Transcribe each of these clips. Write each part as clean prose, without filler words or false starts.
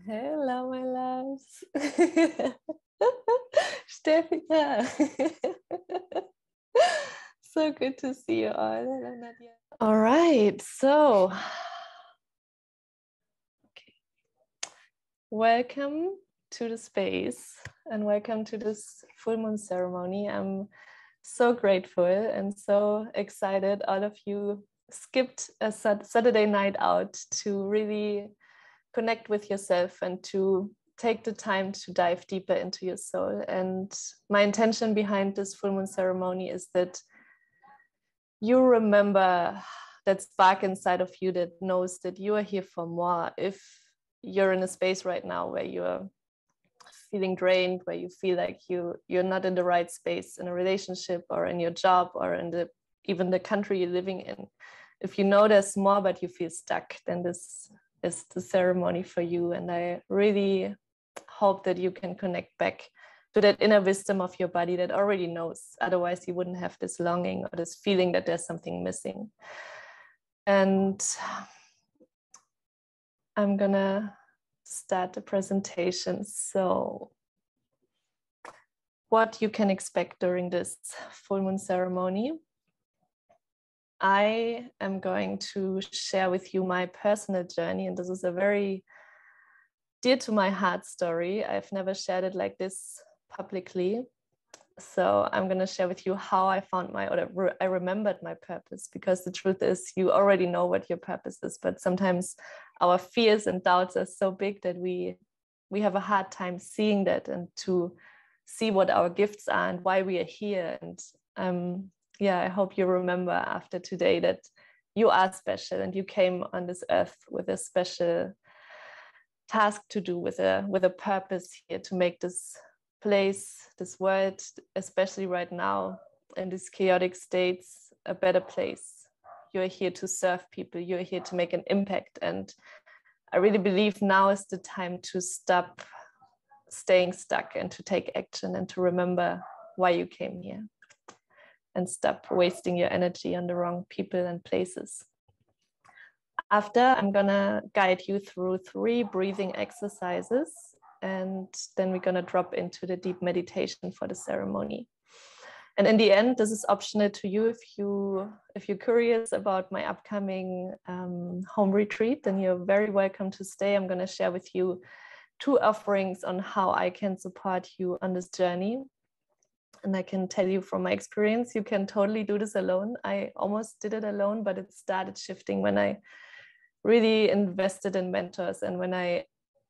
Hello, my loves. Steffi. So good to see you all. Hello, Nadia. All right, so welcome to the space and welcome to this full moon ceremony. I'm so grateful and so excited all of you skipped a Saturday night out to really connect with yourself and to take the time to dive deeper into your soul. And my intention behind this full moon ceremony is that you remember that spark inside of you that knows that you are here for more. If you're in a space right now where you're feeling drained, where you feel like you're not in the right space in a relationship or in your job or in even the country you're living in, if you know there's more but you feel stuck, then this is the ceremony for you. And I really hope that you can connect back to that inner wisdom of your body that already knows. Otherwise, you wouldn't have this longing or this feeling that there's something missing. And I'm gonna start the presentation. So what you can expect during this full moon ceremony. I am going to share with you my personal journey, and this is a very dear to my heart story. I've never shared it like this publicly. So I'm going to share with you how I found I remembered my purpose, because the truth is you already know what your purpose is, but sometimes our fears and doubts are so big that we have a hard time seeing that and to see what our gifts are and why we are here. And yeah, I hope you remember after today that you are special and you came on this earth with a special task to do, with a purpose here to make this place, this world, especially right now in these chaotic states, a better place. You're here to serve people, you're here to make an impact. And I really believe now is the time to stop staying stuck and to take action and to remember why you came here and stop wasting your energy on the wrong people and places. After, I'm gonna guide you through 3 breathing exercises, and then we're gonna drop into the deep meditation for the ceremony. And in the end, this is optional to you. If you're curious about my upcoming home retreat, then you're very welcome to stay. I'm gonna share with you 2 offerings on how I can support you on this journey. And I can tell you from my experience, you can totally do this alone. I almost did it alone, but it started shifting when I really invested in mentors and when I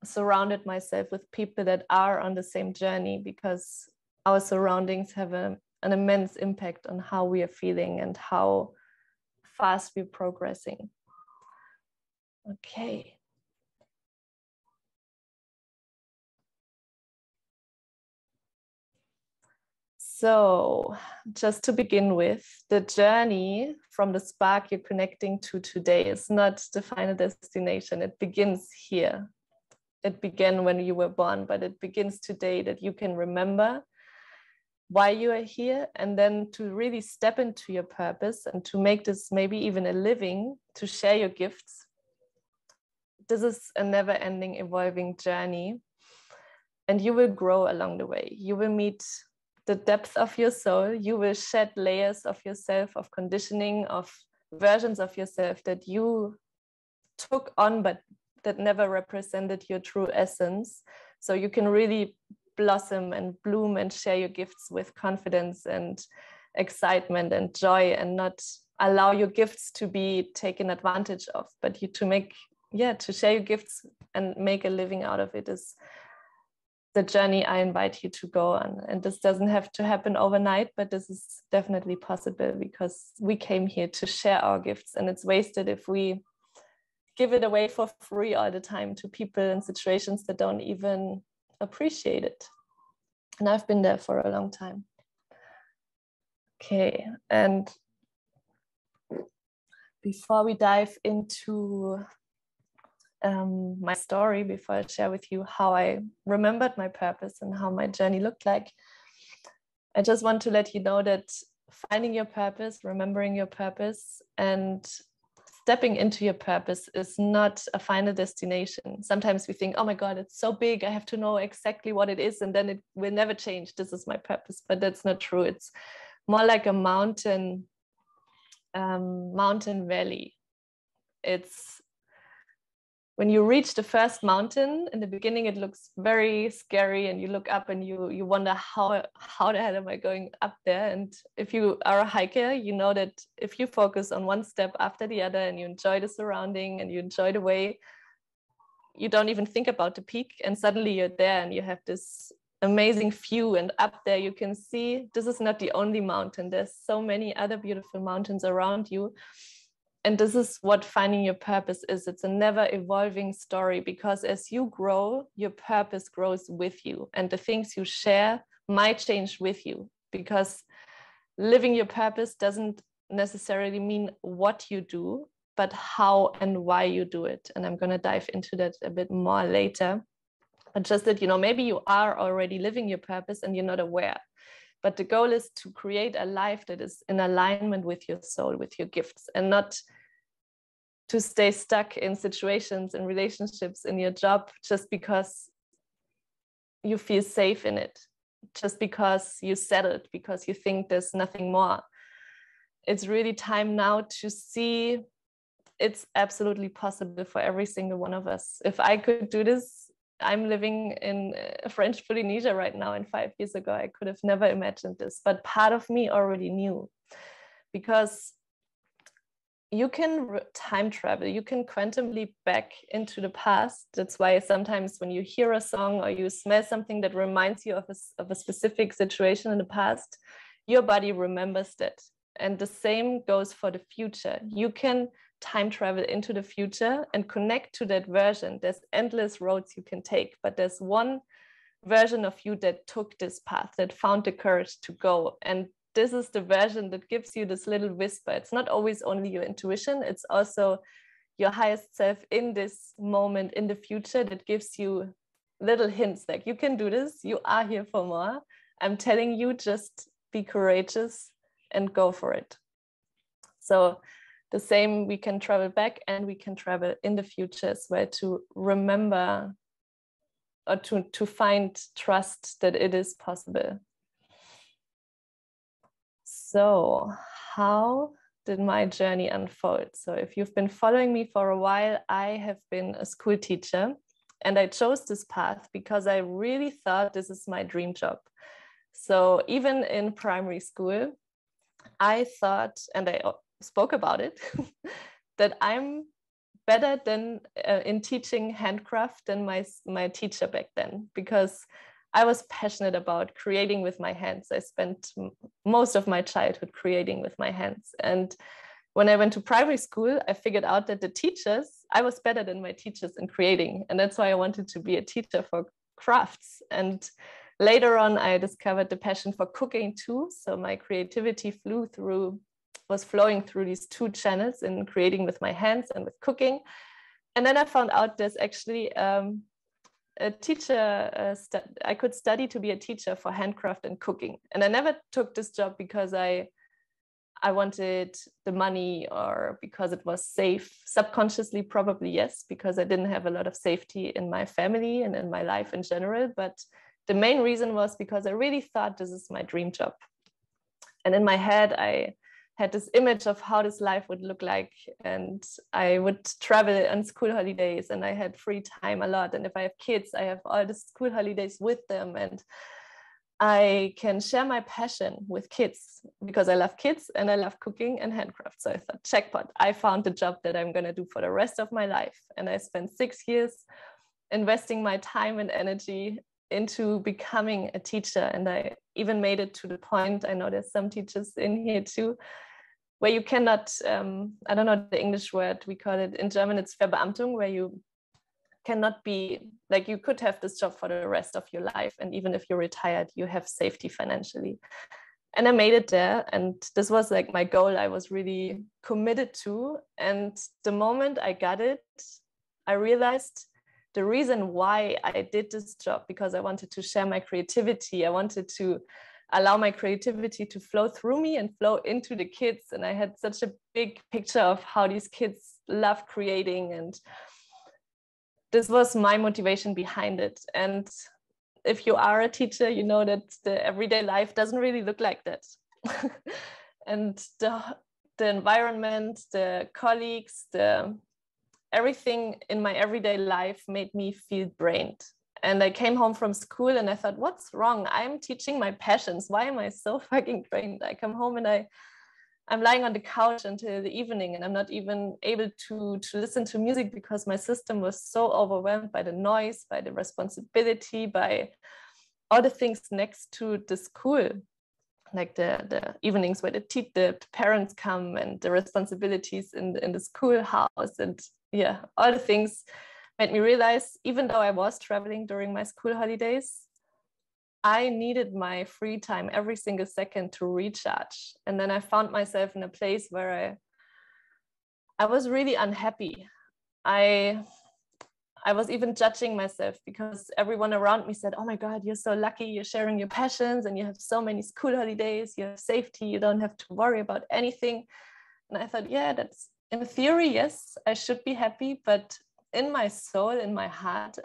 surrounded myself with people that are on the same journey, because our surroundings have an immense impact on how we are feeling and how fast we're progressing. Okay. So just to begin with, the journey from the spark you're connecting to today is not the final destination. It begins here. It began when you were born, but it begins today, that you can remember why you are here, and then to really step into your purpose and to make this maybe even a living, to share your gifts. This is a never-ending evolving journey, and you will grow along the way. You will meet the depth of your soul. You will shed layers of yourself, of conditioning, of versions of yourself that you took on, but that never represented your true essence. So you can really blossom and bloom and share your gifts with confidence and excitement and joy, and not allow your gifts to be taken advantage of, but to share your gifts and make a living out of it is the journey I invite you to go on. And this doesn't have to happen overnight, but this is definitely possible, because we came here to share our gifts, and it's wasted if we give it away for free all the time to people in situations that don't even appreciate it. And I've been there for a long time. Okay, and before we dive into my story before I share with you how I remembered my purpose and how my journey looked like. I just want to let you know that finding your purpose, remembering your purpose, and stepping into your purpose is not a final destination. Sometimes we think, oh my God, it's so big, I have to know exactly what it is, and then it will never change. This is my purpose. But that's not true. It's more like a mountain valley. It's when you reach the first mountain, in the beginning, it looks very scary, and you look up and you wonder how the hell am I going up there? And if you are a hiker, you know that if you focus on one step after the other and you enjoy the surrounding and you enjoy the way, you don't even think about the peak, and suddenly you're there and you have this amazing view. And up there you can see this is not the only mountain. There's so many other beautiful mountains around you. And this is what finding your purpose is. It's a never evolving story, because as you grow, your purpose grows with you, and the things you share might change with you, because living your purpose doesn't necessarily mean what you do, but how and why you do it. And I'm going to dive into that a bit more later. But just that, maybe you are already living your purpose and you're not aware. But the goal is to create a life that is in alignment with your soul, with your gifts, and not to stay stuck in situations and relationships in your job just because you feel safe in it, just because you settled, because you think there's nothing more. It's really time now to see it's absolutely possible for every single one of us. If I could do this, I'm living in French Polynesia right now, and 5 years ago, I could have never imagined this. But part of me already knew, because you can time travel, you can quantum leap back into the past. That's why sometimes when you hear a song or you smell something that reminds you of a specific situation in the past, your body remembers that. And the same goes for the future. You can time travel into the future and connect to that version. There's endless roads you can take, but there's one version of you that took this path, that found the courage to go. And this is the version that gives you this little whisper. It's not always only your intuition, it's also your highest self in this moment in the future that gives you little hints like, you can do this, you are here for more. I'm telling you, just be courageous and go for it. So the same, we can travel back and we can travel in the future as well, to remember or to find trust that it is possible. So how did my journey unfold? So if you've been following me for a while, I have been a school teacher, and I chose this path because I really thought this is my dream job. So even in primary school, I thought, and I spoke about it, that I'm better than in teaching handcraft than my teacher back then, because I was passionate about creating with my hands. I spent most of my childhood creating with my hands. And when I went to primary school, I figured out that I was better than my teachers in creating. And that's why I wanted to be a teacher for crafts. And later on, I discovered the passion for cooking too. So my creativity was flowing through these two channels, in creating with my hands and with cooking. And then I found out there's actually a teacher, I could study to be a teacher for handcraft and cooking. And I never took this job because I wanted the money or because it was safe. Subconsciously, probably yes, because I didn't have a lot of safety in my family and in my life in general. But the main reason was because I really thought this is my dream job. And in my head, I had this image of how this life would look like, and I would travel on school holidays, and I had free time a lot. And if I have kids, I have all the school holidays with them, and I can share my passion with kids because I love kids and I love cooking and handcraft. So I thought, jackpot, I found the job that I'm going to do for the rest of my life. And I spent 6 years investing my time and energy into becoming a teacher. And I even made it to the point, I know there's some teachers in here too, where you cannot, I don't know the English word, we call it, in German, it's Verbeamtung, where you cannot be, like, you could have this job for the rest of your life. And even if you're retired, you have safety financially. And I made it there. And this was like my goal I was really committed to. And the moment I got it, I realized the reason why I did this job, because I wanted to share my creativity. I wanted to allow my creativity to flow through me and flow into the kids. And I had such a big picture of how these kids love creating. And this was my motivation behind it. And if you are a teacher, you know that the everyday life doesn't really look like that. And the environment, the colleagues, everything in my everyday life made me feel drained. And I came home from school and I thought, what's wrong? I'm teaching my passions. Why am I so fucking drained? I come home and I'm lying on the couch until the evening, and I'm not even able to listen to music because my system was so overwhelmed by the noise, by the responsibility, by all the things next to the school, like the evenings where the parents come and the responsibilities in the schoolhouse, and yeah, all the things made me realize, even though I was traveling during my school holidays, I needed my free time every single second to recharge. And then I found myself in a place where I was really unhappy. I was even judging myself because everyone around me said, oh my God, you're so lucky, you're sharing your passions and you have so many school holidays, you have safety, you don't have to worry about anything. And I thought, yeah, that's in theory, yes, I should be happy, but in my soul, in my heart,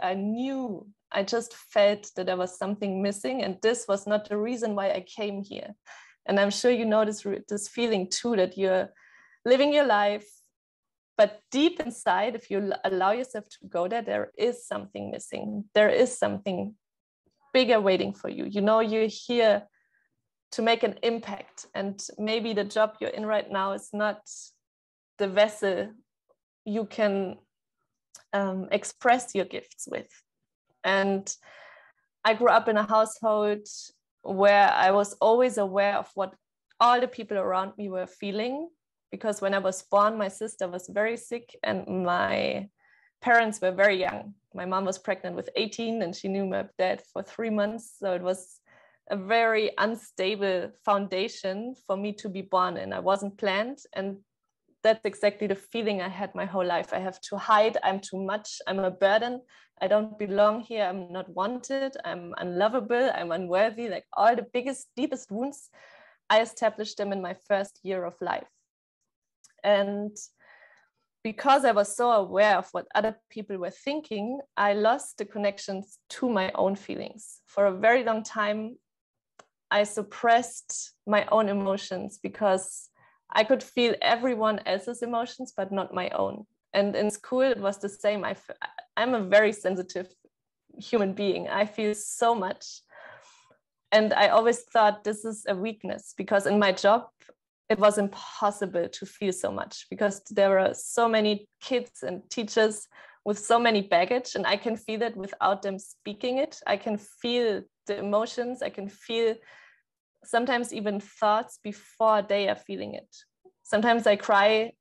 I just felt that there was something missing, and this was not the reason why I came here. And I'm sure you know this feeling too, that you're living your life, but deep inside, if you allow yourself to go there is something missing. There is something bigger waiting for you. You know, you're here to make an impact, and maybe the job you're in right now is not the vessel you can express your gifts with. And I grew up in a household where I was always aware of what all the people around me were feeling, because when I was born, my sister was very sick and my parents were very young. My mom was pregnant with 18 and she knew my dad for 3 months. So it was a very unstable foundation for me to be born in. I wasn't planned, and that's exactly the feeling I had my whole life. I have to hide, I'm too much, I'm a burden, I don't belong here, I'm not wanted, I'm unlovable, I'm unworthy. Like all the biggest, deepest wounds, I established them in my first year of life. And because I was so aware of what other people were thinking, I lost the connections to my own feelings. For a very long time, I suppressed my own emotions because I could feel everyone else's emotions, but not my own. And in school, it was the same. I'm a very sensitive human being. I feel so much. And I always thought this is a weakness, because in my job, it was impossible to feel so much because there were so many kids and teachers with so many baggage, and I can feel it without them speaking it. I can feel the emotions. I can feel sometimes even thoughts before they are feeling it. Sometimes I cry.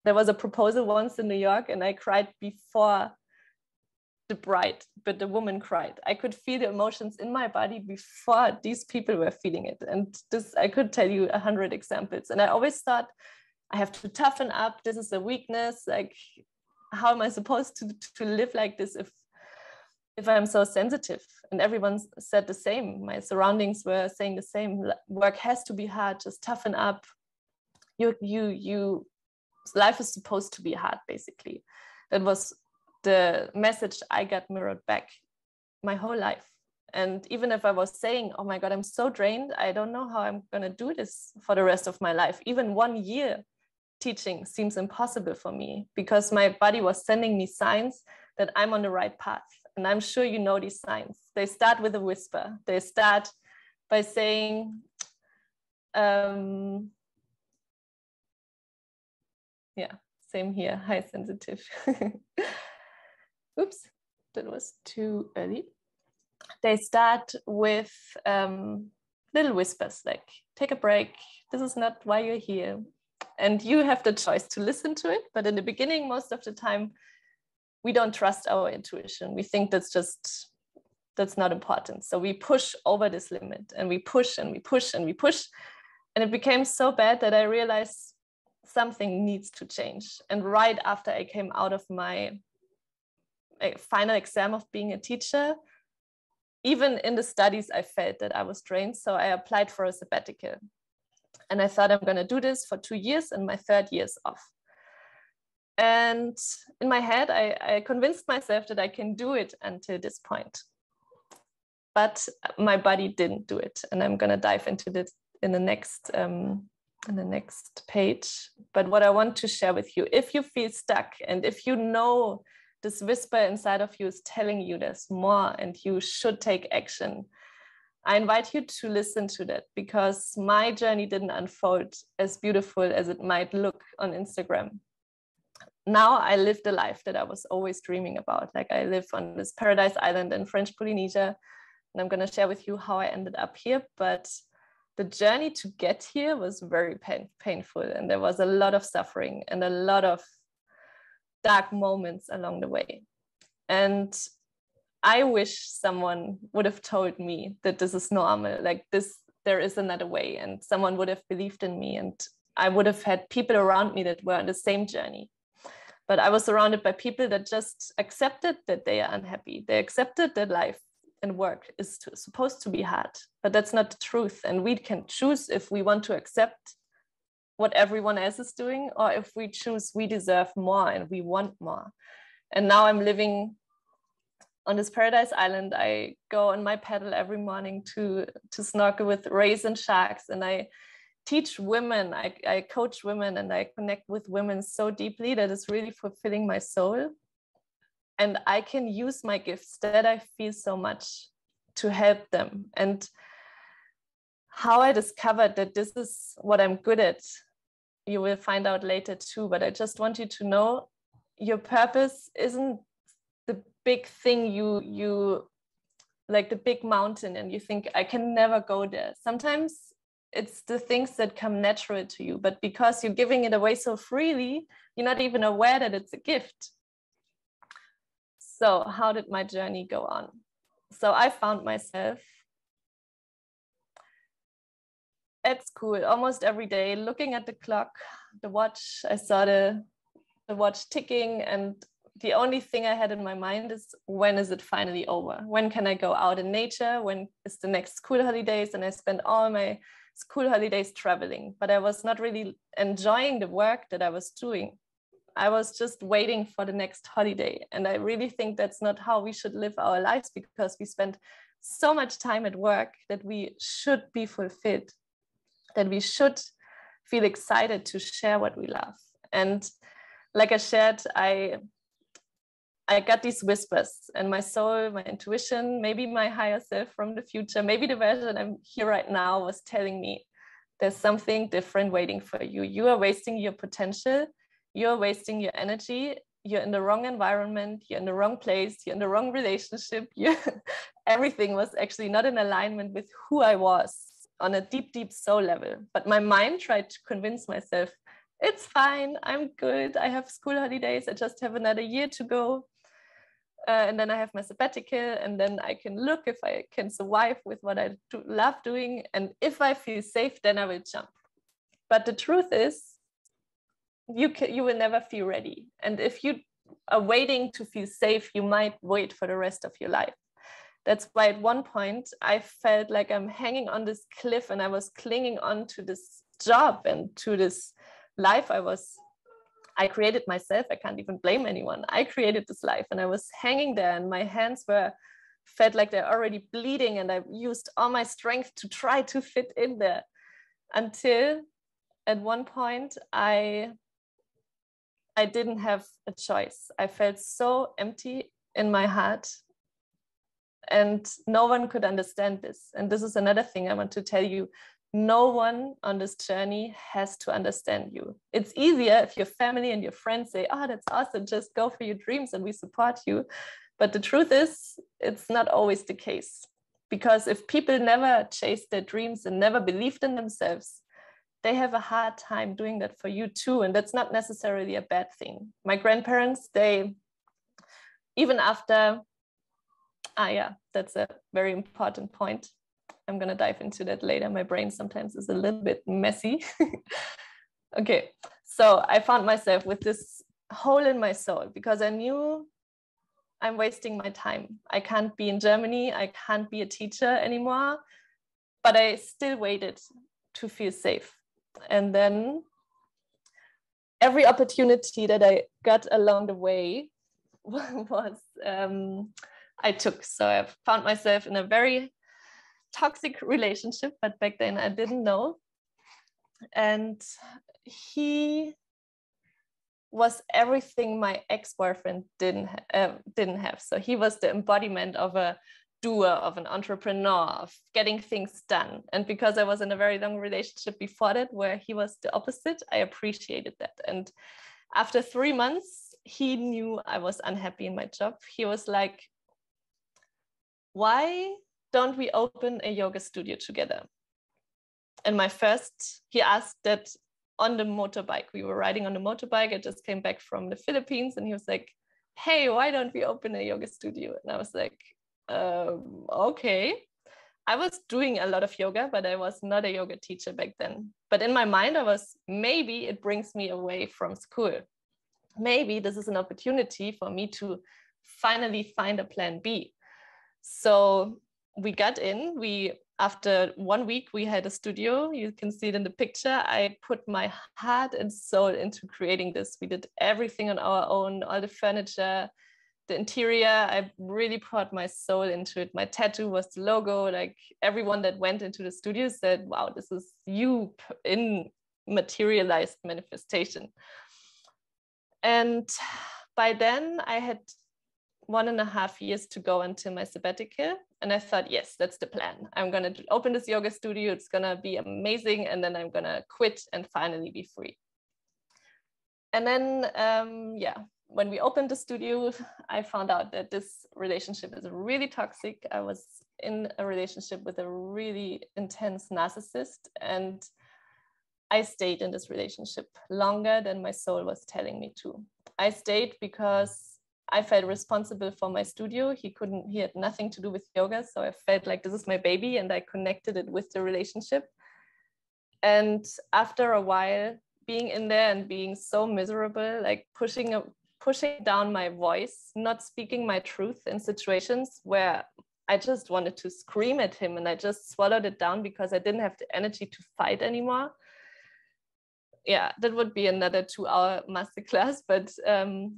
There was a proposal once in New York and I cried before the bride, but the woman cried. I could feel the emotions in my body before these people were feeling it. And this, I could tell you 100 examples. And I always thought, I have to toughen up. This is a weakness. Like, how am I supposed to live like this if I'm so sensitive? And everyone said the same. My surroundings were saying the same. Work has to be hard, just toughen up. Life is supposed to be hard, basically. That was the message I got mirrored back my whole life. And even if I was saying, oh my God, I'm so drained, I don't know how I'm gonna do this for the rest of my life. Even 1 year teaching seems impossible for me, because my body was sending me signs that I'm on the right path. And I'm sure you know these signs. They start with a whisper. They start by saying, yeah, same here, high sensitive. Oops, that was too early. They start with little whispers like, take a break. This is not why you're here. And you have the choice to listen to it. But in the beginning, most of the time, we don't trust our intuition. We think that's not important. So we push over this limit, and we push and we push and we push. And it became so bad that I realized something needs to change. And right after I came out of my final exam of being a teacher. Even in the studies, I felt that I was drained. So I applied for a sabbatical. And I thought I'm going to do this for 2 years and my 3rd year's off. And in my head, I convinced myself that I can do it until this point. But my body didn't do it. And I'm going to dive into this in the next page. But what I want to share with you, if you feel stuck and if you know this whisper inside of you is telling you there's more and you should take action, I invite you to listen to that, because my journey didn't unfold as beautiful as it might look on Instagram. Now I live the life that I was always dreaming about. Like, I live on this paradise island in French Polynesia, and I'm going to share with you how I ended up here. But the journey to get here was very painful, and there was a lot of suffering and a lot of dark moments along the way. And I wish someone would have told me that this is normal, like this, there is another way, and someone would have believed in me, and I would have had people around me that were on the same journey. But I was surrounded by people that just accepted that they are unhappy. They accepted that life and work is supposed to be hard, but that's not the truth. And we can choose if we want to accept what everyone else is doing, or if we choose we deserve more and we want more. And now I'm living on this paradise island. I go on my paddle every morning to snorkel with rays and sharks, and I teach women, I coach women, and I connect with women so deeply that it's really fulfilling my soul. And I can use my gifts that I feel so much to help them. And how I discovered that this is what I'm good at, you will find out later too. But I just want you to know your purpose isn't the big thing you like, the big mountain, and you think I can never go there. Sometimes it's the things that come natural to you, but because you're giving it away so freely, you're not even aware that it's a gift. So how did my journey go on? So I found myself at school almost every day, looking at the clock, the watch. I saw the watch ticking, and the only thing I had in my mind is, when is it finally over? When can I go out in nature? When is the next school holidays? And I spent all my school holidays traveling, but I was not really enjoying the work that I was doing. I was just waiting for the next holiday. And I really think that's not how we should live our lives, because we spend so much time at work that we should be fulfilled, that we should feel excited to share what we love. And like I shared, I got these whispers, and my soul, my intuition, maybe my higher self from the future, maybe the version I'm here right now, was telling me there's something different waiting for you. You are wasting your potential. You're wasting your energy. You're in the wrong environment. You're in the wrong place. You're in the wrong relationship. Everything was actually not in alignment with who I was on a deep, deep soul level. But my mind tried to convince myself, it's fine. I'm good. I have school holidays. I just have another year to go. And then I have my sabbatical, and then I can look if I can survive with what I love doing. And if I feel safe, then I will jump. But the truth is, you will never feel ready. And if you are waiting to feel safe, you might wait for the rest of your life. That's why at one point I felt like I'm hanging on this cliff, and I was clinging on to this job and to this life I created myself. I can't even blame anyone. I created this life, and I was hanging there, and my hands felt like they're already bleeding, and I used all my strength to try to fit in there, until at one point I didn't have a choice. I felt so empty in my heart, and no one could understand this. And this is another thing I want to tell you. No one on this journey has to understand you. It's easier if your family and your friends say, oh, that's awesome, just go for your dreams and we support you. But the truth is, it's not always the case. Because if people never chased their dreams and never believed in themselves, they have a hard time doing that for you too. And that's not necessarily a bad thing. My grandparents, even after, that's a very important point. I'm going to dive into that later. My brain sometimes is a little bit messy. Okay, so I found myself with this hole in my soul, because I knew I'm wasting my time. I can't be in Germany. I can't be a teacher anymore. But I still waited to feel safe. And then every opportunity that I got along the way was I took. So I found myself in a very toxic relationship, but back then I didn't know. And he was everything my ex-boyfriend didn't have. So he was the embodiment of a doer, of an entrepreneur, of getting things done. And because I was in a very long relationship before that, where he was the opposite, I appreciated that. And after 3 months, he knew I was unhappy in my job. He was like, why don't we open a yoga studio together? And he asked that on the motorbike. We were riding on the motorbike. I just came back from the Philippines, and he was like, hey, why don't we open a yoga studio? And I was like, okay. I was doing a lot of yoga, but I was not a yoga teacher back then. But in my mind, maybe it brings me away from school. Maybe this is an opportunity for me to finally find a plan B. So we got in. After 1 week, we had a studio. You can see it in the picture. I put my heart and soul into creating this. We did everything on our own, all the furniture, the interior. I really poured my soul into it. My tattoo was the logo. Like, everyone that went into the studio said, wow, this is you in materialized manifestation. And by then I had 1.5 years to go until my sabbatical. And I thought, yes, that's the plan. I'm going to open this yoga studio. It's going to be amazing. And then I'm going to quit and finally be free. And then, when we opened the studio, I found out that this relationship is really toxic. I was in a relationship with a really intense narcissist. And I stayed in this relationship longer than my soul was telling me to. I stayed because I felt responsible for my studio. He had nothing to do with yoga. So I felt like this is my baby, and I connected it with the relationship. And after a while, being in there and being so miserable, like pushing down my voice, not speaking my truth in situations where I just wanted to scream at him, and I just swallowed it down because I didn't have the energy to fight anymore. Yeah, that would be another 2-hour masterclass. But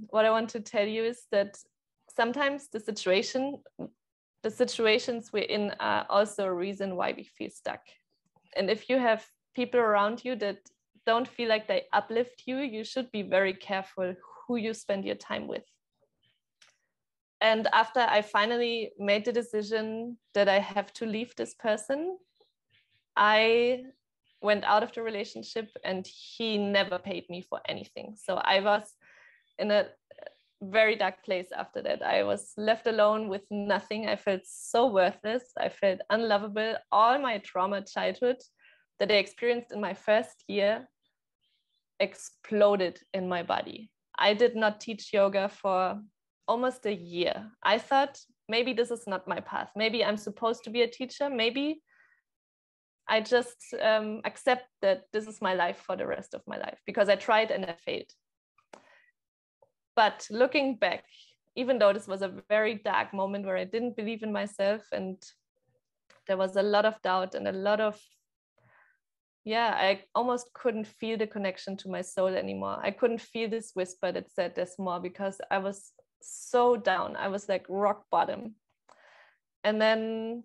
what I want to tell you is that sometimes the situations we're in are also a reason why we feel stuck. And if you have people around you that don't feel like they uplift you, you should be very careful who you spend your time with. And after I finally made the decision that I have to leave this person, I went out of the relationship, and he never paid me for anything. So I was in a very dark place after that. I was left alone with nothing. I felt so worthless. I felt unlovable. All my trauma childhood that I experienced in my first year exploded in my body. I did not teach yoga for almost a year. I thought, maybe this is not my path. Maybe I'm supposed to be a teacher. Maybe I just accept that this is my life for the rest of my life, because I tried and I failed. But looking back, even though this was a very dark moment where I didn't believe in myself, and there was a lot of doubt and a lot of, I almost couldn't feel the connection to my soul anymore. I couldn't feel this whisper that said there's more, because I was so down. I was like rock bottom. And then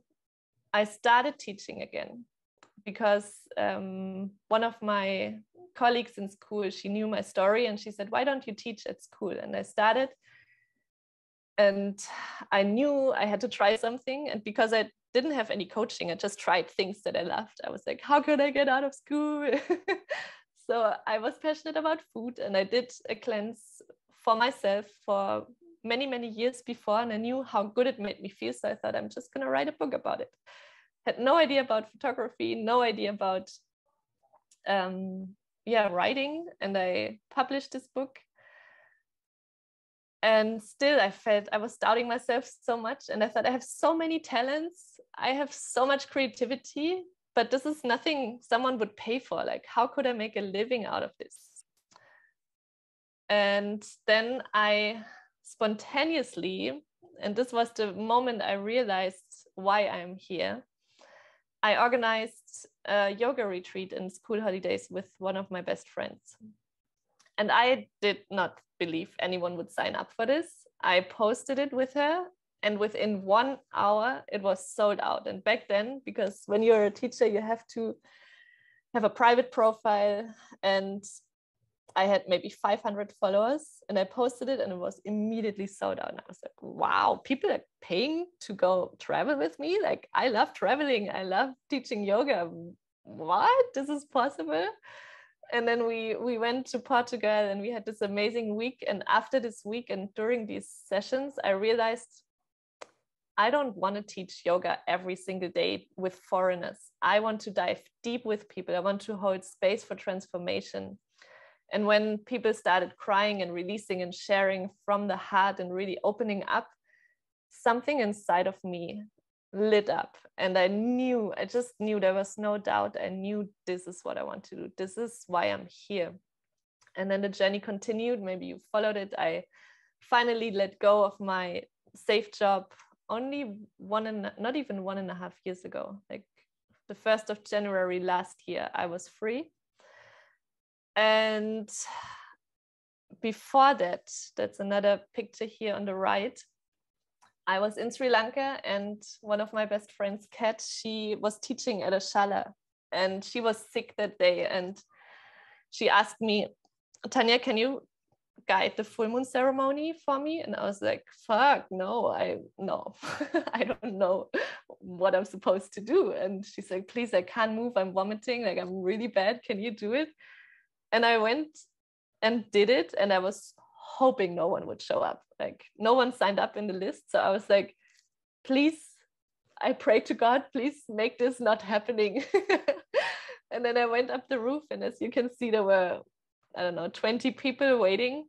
I started teaching again, because one of my colleagues in school, she knew my story, and she said, why don't you teach at school? And I started, and I knew I had to try something. And because I didn't have any coaching, I just tried things that I loved. I was like, how could I get out of school? So I was passionate about food, and I did a cleanse for myself for many, many years before, and I knew how good it made me feel. So I thought, I'm just going to write a book about it. Had no idea about photography, no idea about writing, and I published this book. And still I felt I was doubting myself so much, and I thought, I have so many talents, I have so much creativity, but this is nothing someone would pay for. Like, how could I make a living out of this? And then I spontaneously, and this was the moment I realized why I'm here, I organized a yoga retreat in school holidays with one of my best friends. And I did not believe anyone would sign up for this. I posted it with her, and within 1 hour, it was sold out. And back then, because when you're a teacher, you have to have a private profile, and I had maybe 500 followers, and I posted it and it was immediately sold out. And I was like, wow, people are paying to go travel with me. Like, I love traveling. I love teaching yoga. What? This is possible? And then we went to Portugal and we had this amazing week. And after this week and during these sessions, I realized I don't want to teach yoga every single day with foreigners. I want to dive deep with people. I want to hold space for transformation. And when people started crying and releasing and sharing from the heart and really opening up, something inside of me lit up. And I just knew, there was no doubt. I knew this is what I want to do. This is why I'm here. And then the journey continued. Maybe you followed it. I finally let go of my safe job only not even 1.5 years ago. Like the 1st of January last year, I was free. And before that, that's another picture here on the right, I was in Sri Lanka, and one of my best friends, Kat, she was teaching at a shala, and she was sick that day. And she asked me, Tanya, can you guide the Fullmoon Ceremony for me? And I was like, fuck, no, I don't know what I'm supposed to do. And she's like, please, I can't move. I'm vomiting. Like, I'm really bad. Can you do it? And I went and did it. And I was hoping no one would show up. Like, no one signed up in the list. So I was like, please, I pray to God, please make this not happening. And then I went up the roof, and as you can see, there were, 20 people waiting.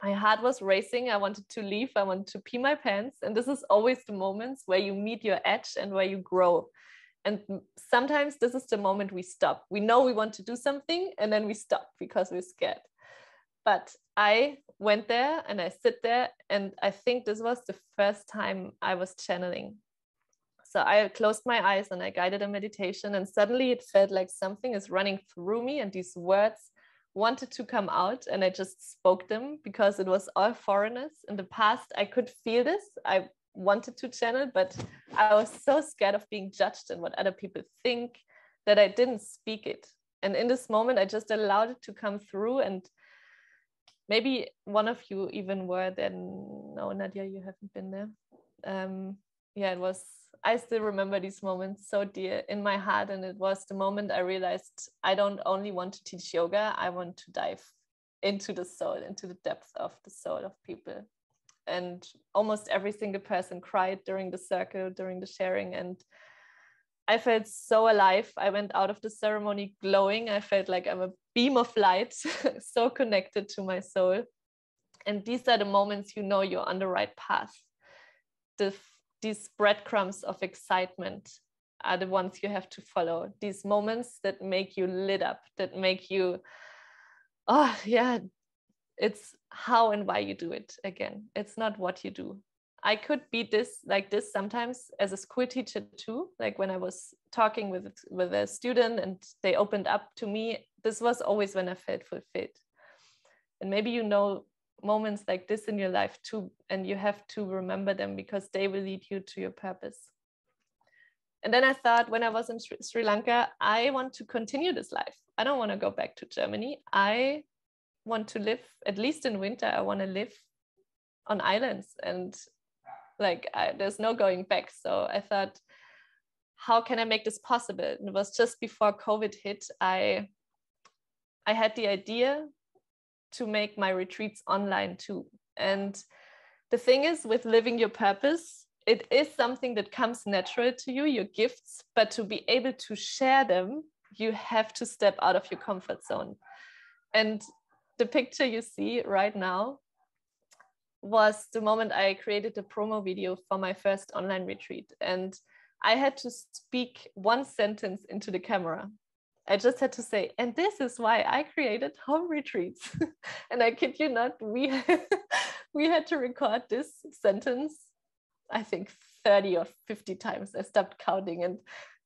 My heart was racing. I wanted to leave. I wanted to pee my pants. And this is always the moments where you meet your edge and where you grow. And sometimes this is the moment we stop. We know we want to do something, and then we stop because we're scared. But I went there and I sit there, and I think this was the first time I was channeling. So I closed my eyes and I guided a meditation, and suddenly it felt like something is running through me, and these words wanted to come out, and I just spoke them because it was all foreigners. In the past, I could feel this. I wanted to channel, but I was so scared of being judged and what other people think that I didn't speak it. And in this moment, I just allowed it to come through. And maybe one of you even were then. No, Nadia, you haven't been there. It was, I still remember these moments so dear in my heart. And it was the moment I realized I don't only want to teach yoga, I want to dive into the soul, into the depth of the soul of people. And almost every single person cried during the circle, during the sharing. And I felt so alive. I went out of the ceremony glowing. I felt like I'm a beam of light, so connected to my soul. And these are the moments you know you're on the right path. These breadcrumbs of excitement are the ones you have to follow. These moments that make you lit up, that make you, oh yeah, it's how and why you do it again. It's not what you do. I could be like this sometimes as a school teacher too. Like when I was talking with a student and they opened up to me, this was always when I felt fulfilled. And maybe you know moments like this in your life too, and you have to remember them because they will lead you to your purpose. And then I thought, when I was in Sri Lanka, I want to continue this life. I don't want to go back to Germany. I want to live, at least in winter, I want to live on islands, and there's no going back. So I thought, how can I make this possible? And it was just before COVID hit. I had the idea to make my retreats online too. And the thing is, with living your purpose, it is something that comes natural to you, your gifts, but to be able to share them, you have to step out of your comfort zone. And the picture you see right now was the moment I created a promo video for my first online retreat. And I had to speak one sentence into the camera. I just had to say, and this is why I created home retreats. And I kid you not, we had to record this sentence, I think 30 or 50 times. I stopped counting, and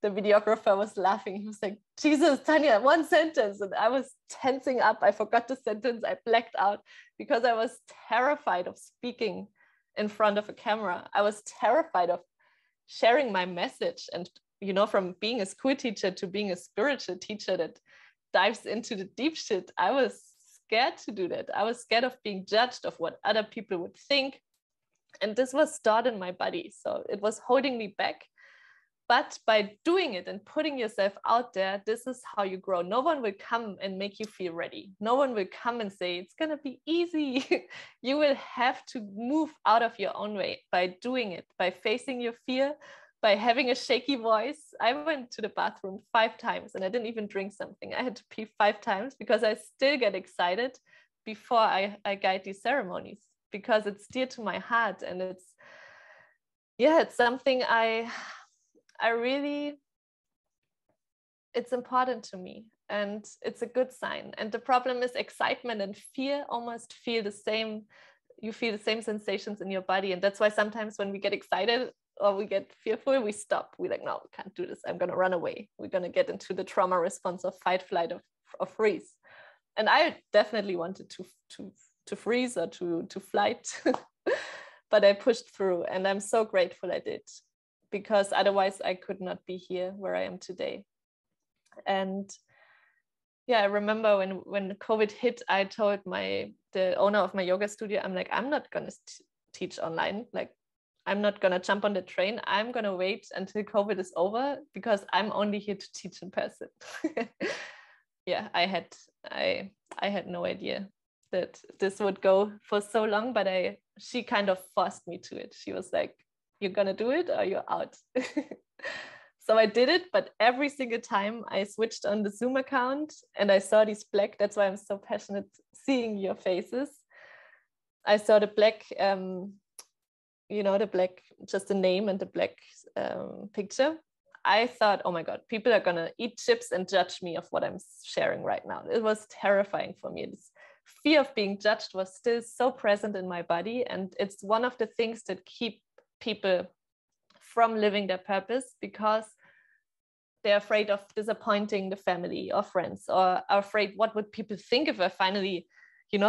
the videographer was laughing. He was like, Jesus, Tanya, one sentence. And I was tensing up. I forgot the sentence. I blacked out because I was terrified of speaking in front of a camera. I was terrified of sharing my message. And, you know, from being a school teacher to being a spiritual teacher that dives into the deep shit, I was scared to do that. I was scared of being judged, of what other people would think. And this was stored in my body. So it was holding me back. But by doing it and putting yourself out there, this is how you grow. No one will come and make you feel ready. No one will come and say, it's going to be easy. You will have to move out of your own way by doing it, by facing your fear, by having a shaky voice. I went to the bathroom 5 times and I didn't even drink something. I had to pee 5 times because I still get excited before I guide these ceremonies, because it's dear to my heart. And it's something I really, it's important to me, and it's a good sign. And the problem is excitement and fear almost feel the same. You feel the same sensations in your body. And that's why sometimes when we get excited or we get fearful, we stop. We're like, no, we can't do this. I'm going to run away. We're going to get into the trauma response of fight, flight, or freeze. And I definitely wanted to freeze or to flight, but I pushed through, and I'm so grateful I did, because otherwise I could not be here where I am today. And yeah, I remember when COVID hit, I told the owner of my yoga studio, I'm like, I'm not going to teach online. Like, I'm not going to jump on the train. I'm going to wait until COVID is over, because I'm only here to teach in person. Yeah, I had no idea that this would go for so long, but she kind of forced me to it. She was like, you're going to do it or you're out. So I did it, but every single time I switched on the Zoom account and I saw these black, that's why I'm so passionate seeing your faces. I saw the black, the black, just the name and the black picture. I thought, oh my God, people are going to eat chips and judge me of what I'm sharing right now. It was terrifying for me. This fear of being judged was still so present in my body. And it's one of the things that keep people from living their purpose, because they're afraid of disappointing the family or friends, or are afraid, what would people think if I finally,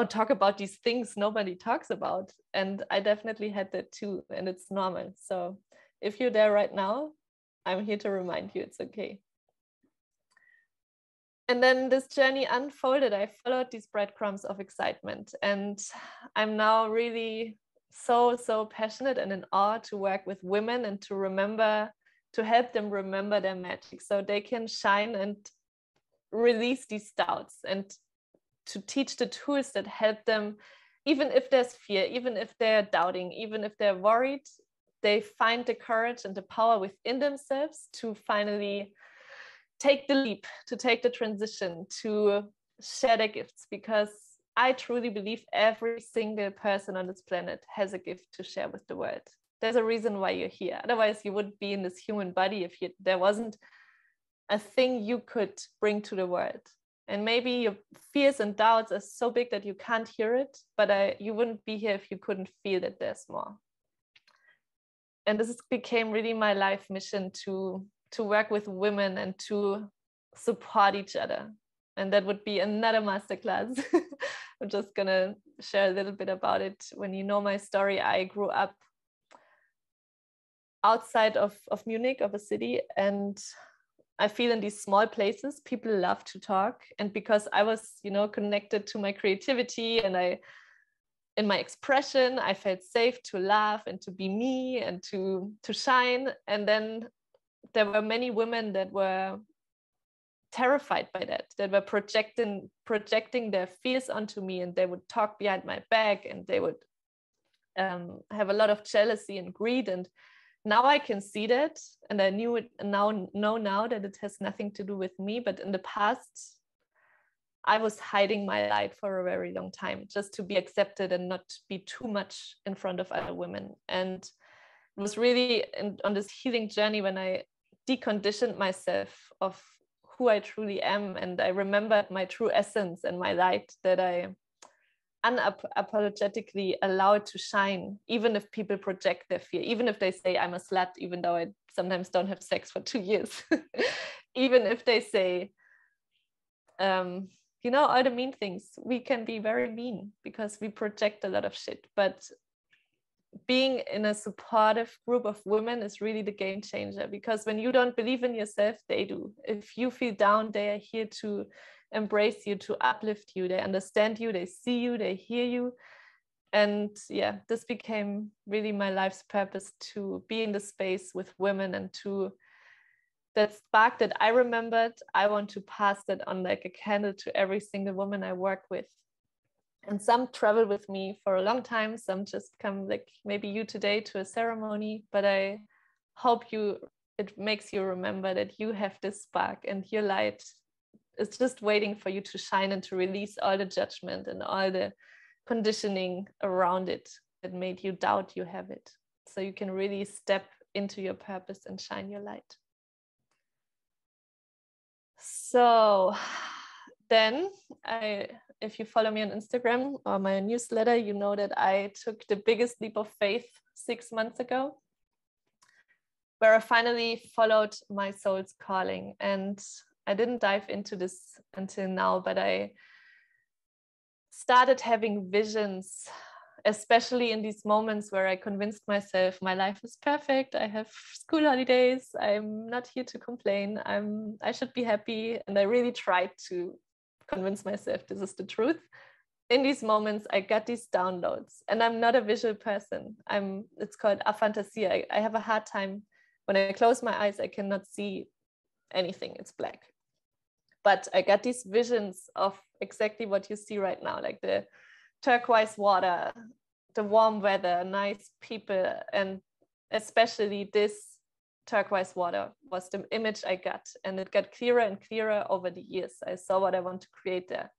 talk about these things nobody talks about. And I definitely had that too, and it's normal. So if you're there right now, I'm here to remind you it's okay. And then this journey unfolded. I followed these breadcrumbs of excitement, and I'm now really so passionate and in awe to work with women and to help them remember their magic, so they can shine and release these doubts, and to teach the tools that help them, even if there's fear, even if they're doubting, even if they're worried, they find the courage and the power within themselves to finally take the leap, to take the transition, to share their gifts. Because I truly believe every single person on this planet has a gift to share with the world. There's a reason why you're here. Otherwise, you wouldn't be in this human body if there wasn't a thing you could bring to the world. And maybe your fears and doubts are so big that you can't hear it, but you wouldn't be here if you couldn't feel that there's more. And this became really my life mission, to work with women and to support each other. And that would be another masterclass. I'm just gonna share a little bit about it. When you know my story, I grew up outside of Munich, of a city, and I feel in these small places, people love to talk. And because I was, connected to my creativity and in my expression, I felt safe to laugh and to be me and to shine. And then there were many women that were terrified by that were projecting their fears onto me, and they would talk behind my back, and they would have a lot of jealousy and greed. And now I can see that, and I knew it, and know that it has nothing to do with me. But in the past, I was hiding my light for a very long time, just to be accepted and not be too much in front of other women. And it was really on this healing journey when I deconditioned myself of who I truly am, and I remembered my true essence and my light, that I unapologetically allowed to shine, even if people project their fear, even if they say I'm a slut, even though I sometimes don't have sex for 2 years, even if they say, you know, all the mean things. We can be very mean because we project a lot of shit. But being in a supportive group of women is really the game changer, because when you don't believe in yourself, they do. If you feel down, they are here to embrace you, to uplift you. They understand you, they see you, they hear you. And yeah, this became really my life's purpose, to be in the space with women, and to that spark that I remembered, I want to pass that on like a candle to every single woman I work with. And some travel with me for a long time, some just come, like maybe you today, to a ceremony, but I hope it makes you remember that you have this spark, and your light is just waiting for you to shine and to release all the judgment and all the conditioning around it that made you doubt you have it, so you can really step into your purpose and shine your light. So then if you follow me on Instagram or my newsletter, you know that I took the biggest leap of faith 6 months ago, where I finally followed my soul's calling. And I didn't dive into this until now, but I started having visions, especially in these moments where I convinced myself my life is perfect, I have school holidays, I'm not here to complain, I should be happy. And I really tried to convince myself this is the truth. In these moments, I got these downloads, and I'm not a visual person. It's called aphantasia. I have a hard time. When I close my eyes, I cannot see anything. It's black. But I got these visions of exactly what you see right now, like the turquoise water, the warm weather, nice people, and especially this turquoise water was the image I got. And it got clearer and clearer over the years. I saw what I want to create there.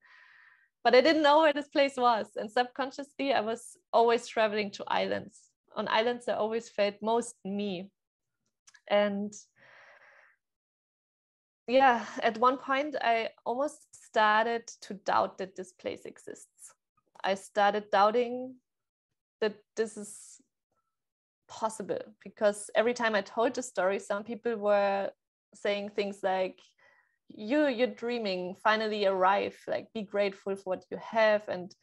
But I didn't know where this place was. And subconsciously, I was always traveling to islands. On islands, I always felt most me. And yeah, at one point, I almost started to doubt that this place exists. I started doubting that this is possible, because every time I told the story, some people were saying things like, you're dreaming, finally arrive, like be grateful for what you have, and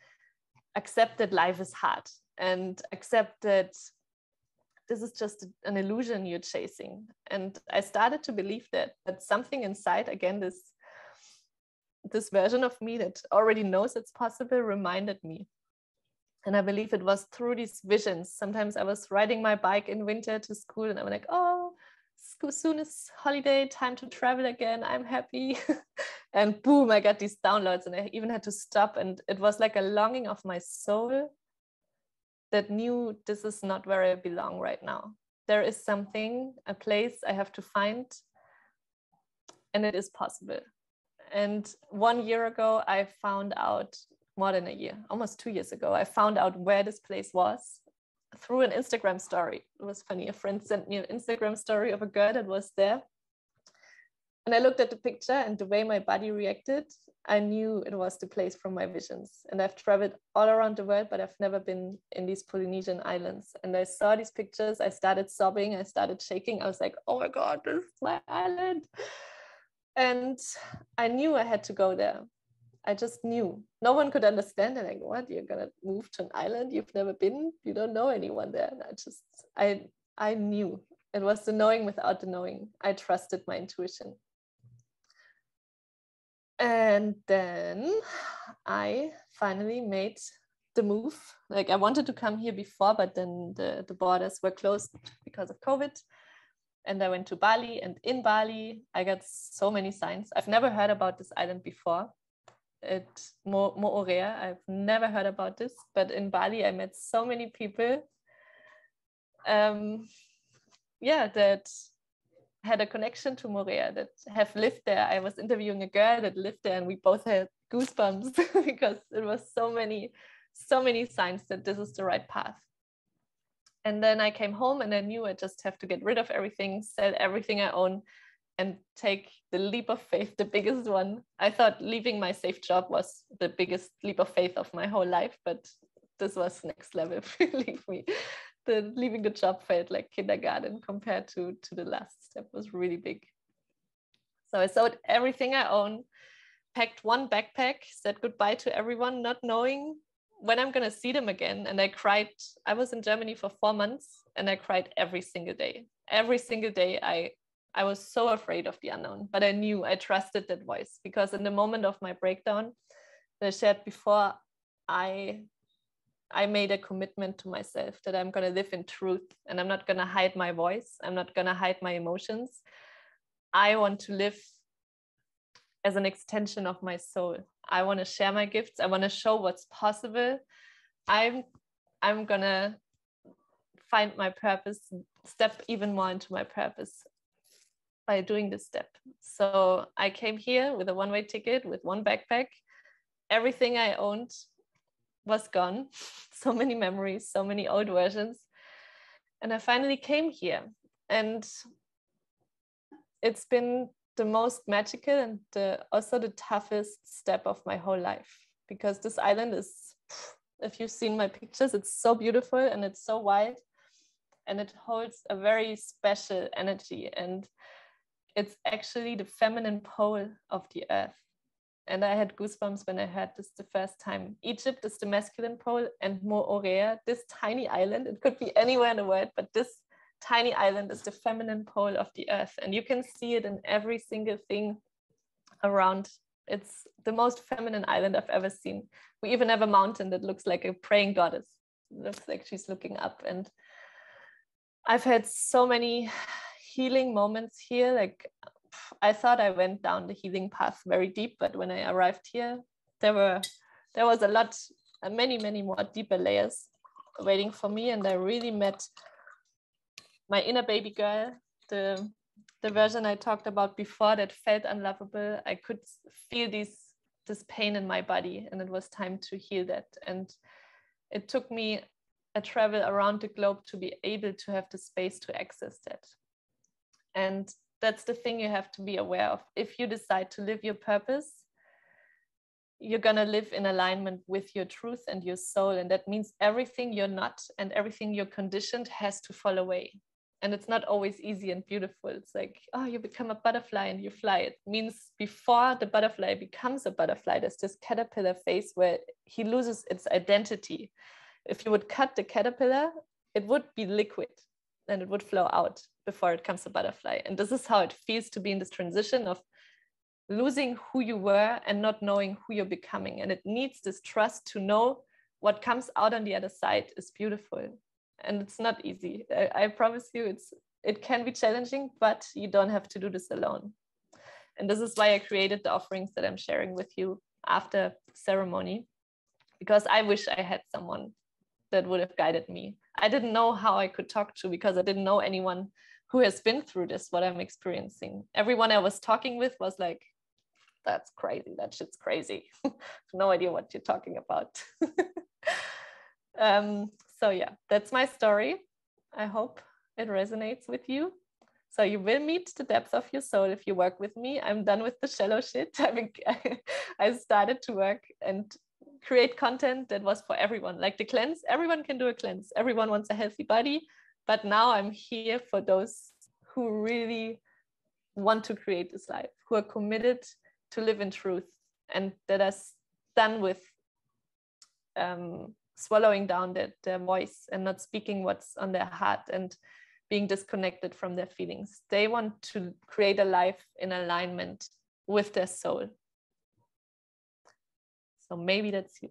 accept that life is hard, and accept that this is just an illusion you're chasing. And I started to believe that, but something inside, again, this version of me that already knows it's possible, reminded me. And I believe it was through these visions. Sometimes I was riding my bike in winter to school, and I'm like, oh, soon is holiday, time to travel again, I'm happy. And boom, I got these downloads, and I even had to stop. And it was like a longing of my soul that knew this is not where I belong right now. There is something, a place I have to find, and it is possible. And 1 year ago, I found out, more than a year, almost 2 years ago, I found out where this place was through an Instagram story. It was funny. A friend sent me an Instagram story of a girl that was there. And I looked at the picture, and the way my body reacted, I knew it was the place from my visions. And I've traveled all around the world, but I've never been in these Polynesian islands. And I saw these pictures, I started sobbing, I started shaking. I was like, oh my God, this is my island. And I knew I had to go there. I just knew. No one could understand it. Like, what? You're gonna move to an island you've never been? You don't know anyone there. And I knew. It was the knowing without the knowing. I trusted my intuition. And then I finally made the move. Like, I wanted to come here before, but then the borders were closed because of COVID. And I went to Bali, and in Bali, I got so many signs. I've never heard about this island before. Moorea, I've never heard about this, but in Bali, I met so many people that had a connection to Moorea, that have lived there. I was interviewing a girl that lived there, and we both had goosebumps because it was so many signs that this is the right path. And then I came home, and I knew I just have to get rid of everything, sell everything I own, and take the leap of faith, the biggest one. I thought leaving my safe job was the biggest leap of faith of my whole life, but this was next level, believe me. Leaving the job felt like kindergarten compared to the last step. Was really big. So I sold everything I own, packed one backpack, said goodbye to everyone, not knowing when I'm going to see them again. And I cried. I was in Germany for 4 months and I cried every single day. Every single day I was so afraid of the unknown, but I trusted that voice, because in the moment of my breakdown that I shared before, I made a commitment to myself that I'm going to live in truth and I'm not going to hide my voice. I'm not going to hide my emotions. I want to live as an extension of my soul. I want to share my gifts. I want to show what's possible. I'm going to find my purpose, step even more into my purpose by doing this step. So I came here with a one-way ticket, with one backpack. Everything I owned was gone. So many memories, so many old versions. And I finally came here. And it's been the most magical and also the toughest step of my whole life, because this island is, if you've seen my pictures, it's so beautiful and it's so wide and it holds a very special energy, and it's actually the feminine pole of the earth. And I had goosebumps when I heard this the first time. Egypt is the masculine pole, and Moorea, this tiny island, it could be anywhere in the world, but this tiny island is the feminine pole of the earth. And you can see it in every single thing around. It's the most feminine island I've ever seen. We even have a mountain that looks like a praying goddess. It looks like she's looking up. And I've had so many healing moments here. Like, I thought I went down the healing path very deep, but when I arrived here, there was a lot, many more deeper layers waiting for me. And I really met my inner baby girl, the version I talked about before that felt unlovable. I could feel this pain in my body, and it was time to heal that. And it took me a travel around the globe to be able to have the space to access that. And that's the thing you have to be aware of. If you decide to live your purpose, you're going to live in alignment with your truth and your soul. And that means everything you're not and everything you're conditioned has to fall away. And it's not always easy and beautiful. It's like, oh, you become a butterfly and you fly. It means before the butterfly becomes a butterfly, there's this caterpillar phase where he loses its identity. If you would cut the caterpillar, it would be liquid and it would flow out before it becomes a butterfly. And this is how it feels to be in this transition of losing who you were and not knowing who you're becoming. And it needs this trust to know what comes out on the other side is beautiful. And it's not easy. I promise you, it can be challenging, but you don't have to do this alone. And this is why I created the offerings that I'm sharing with you after ceremony, because I wish I had someone that would have guided me. I didn't know how I could talk to, because I didn't know anyone who has been through this, what I'm experiencing. Everyone I was talking with was like, that's crazy, that shit's crazy. No idea what you're talking about. So yeah, that's my story. I hope it resonates with you. So you will meet the depth of your soul if you work with me. I'm done with the shallow shit. I started to work and create content that was for everyone. Like the cleanse, everyone can do a cleanse. Everyone wants a healthy body. But now I'm here for those who really want to create this life, who are committed to live in truth, and that are done with swallowing down their voice and not speaking what's on their heart and being disconnected from their feelings. They want to create a life in alignment with their soul. So maybe that's you.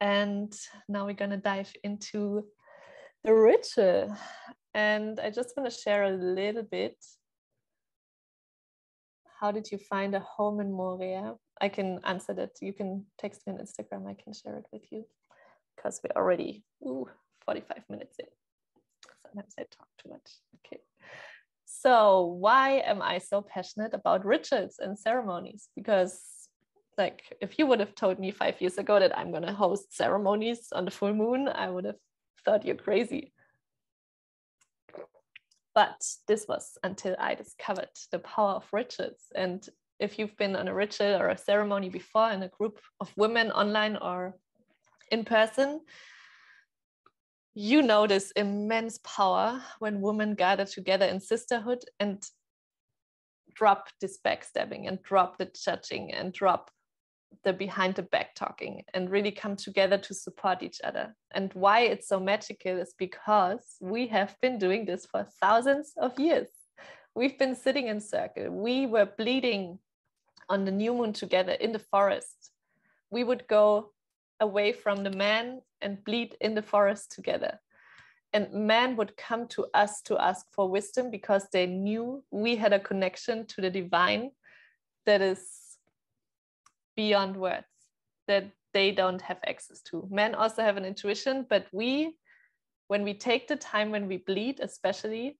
And now we're going to dive into the ritual. And I just want to share a little bit. How did you find a home in Moorea? I can answer that. You can text me on Instagram. I can share it with you, because we're already 45 minutes in. Sometimes I talk too much. Okay. So why am I so passionate about rituals and ceremonies? Because like, if you would have told me 5 years ago that I'm going to host ceremonies on the full moon, I would have thought you're crazy. But this was until I discovered the power of rituals. And if you've been on a ritual or a ceremony before in a group of women online or in person, you know this immense power when women gather together in sisterhood and drop this backstabbing and drop the judging and drop the behind the back talking and really come together to support each other. And why it's so magical is because we have been doing this for thousands of years. We've been sitting in circle. We were bleeding on the new moon together in the forest. We would go away from the man and bleed in the forest together. And man would come to us to ask for wisdom because they knew we had a connection to the divine that is beyond words, that they don't have access to. Men also have an intuition, but we, when we take the time, when we bleed especially,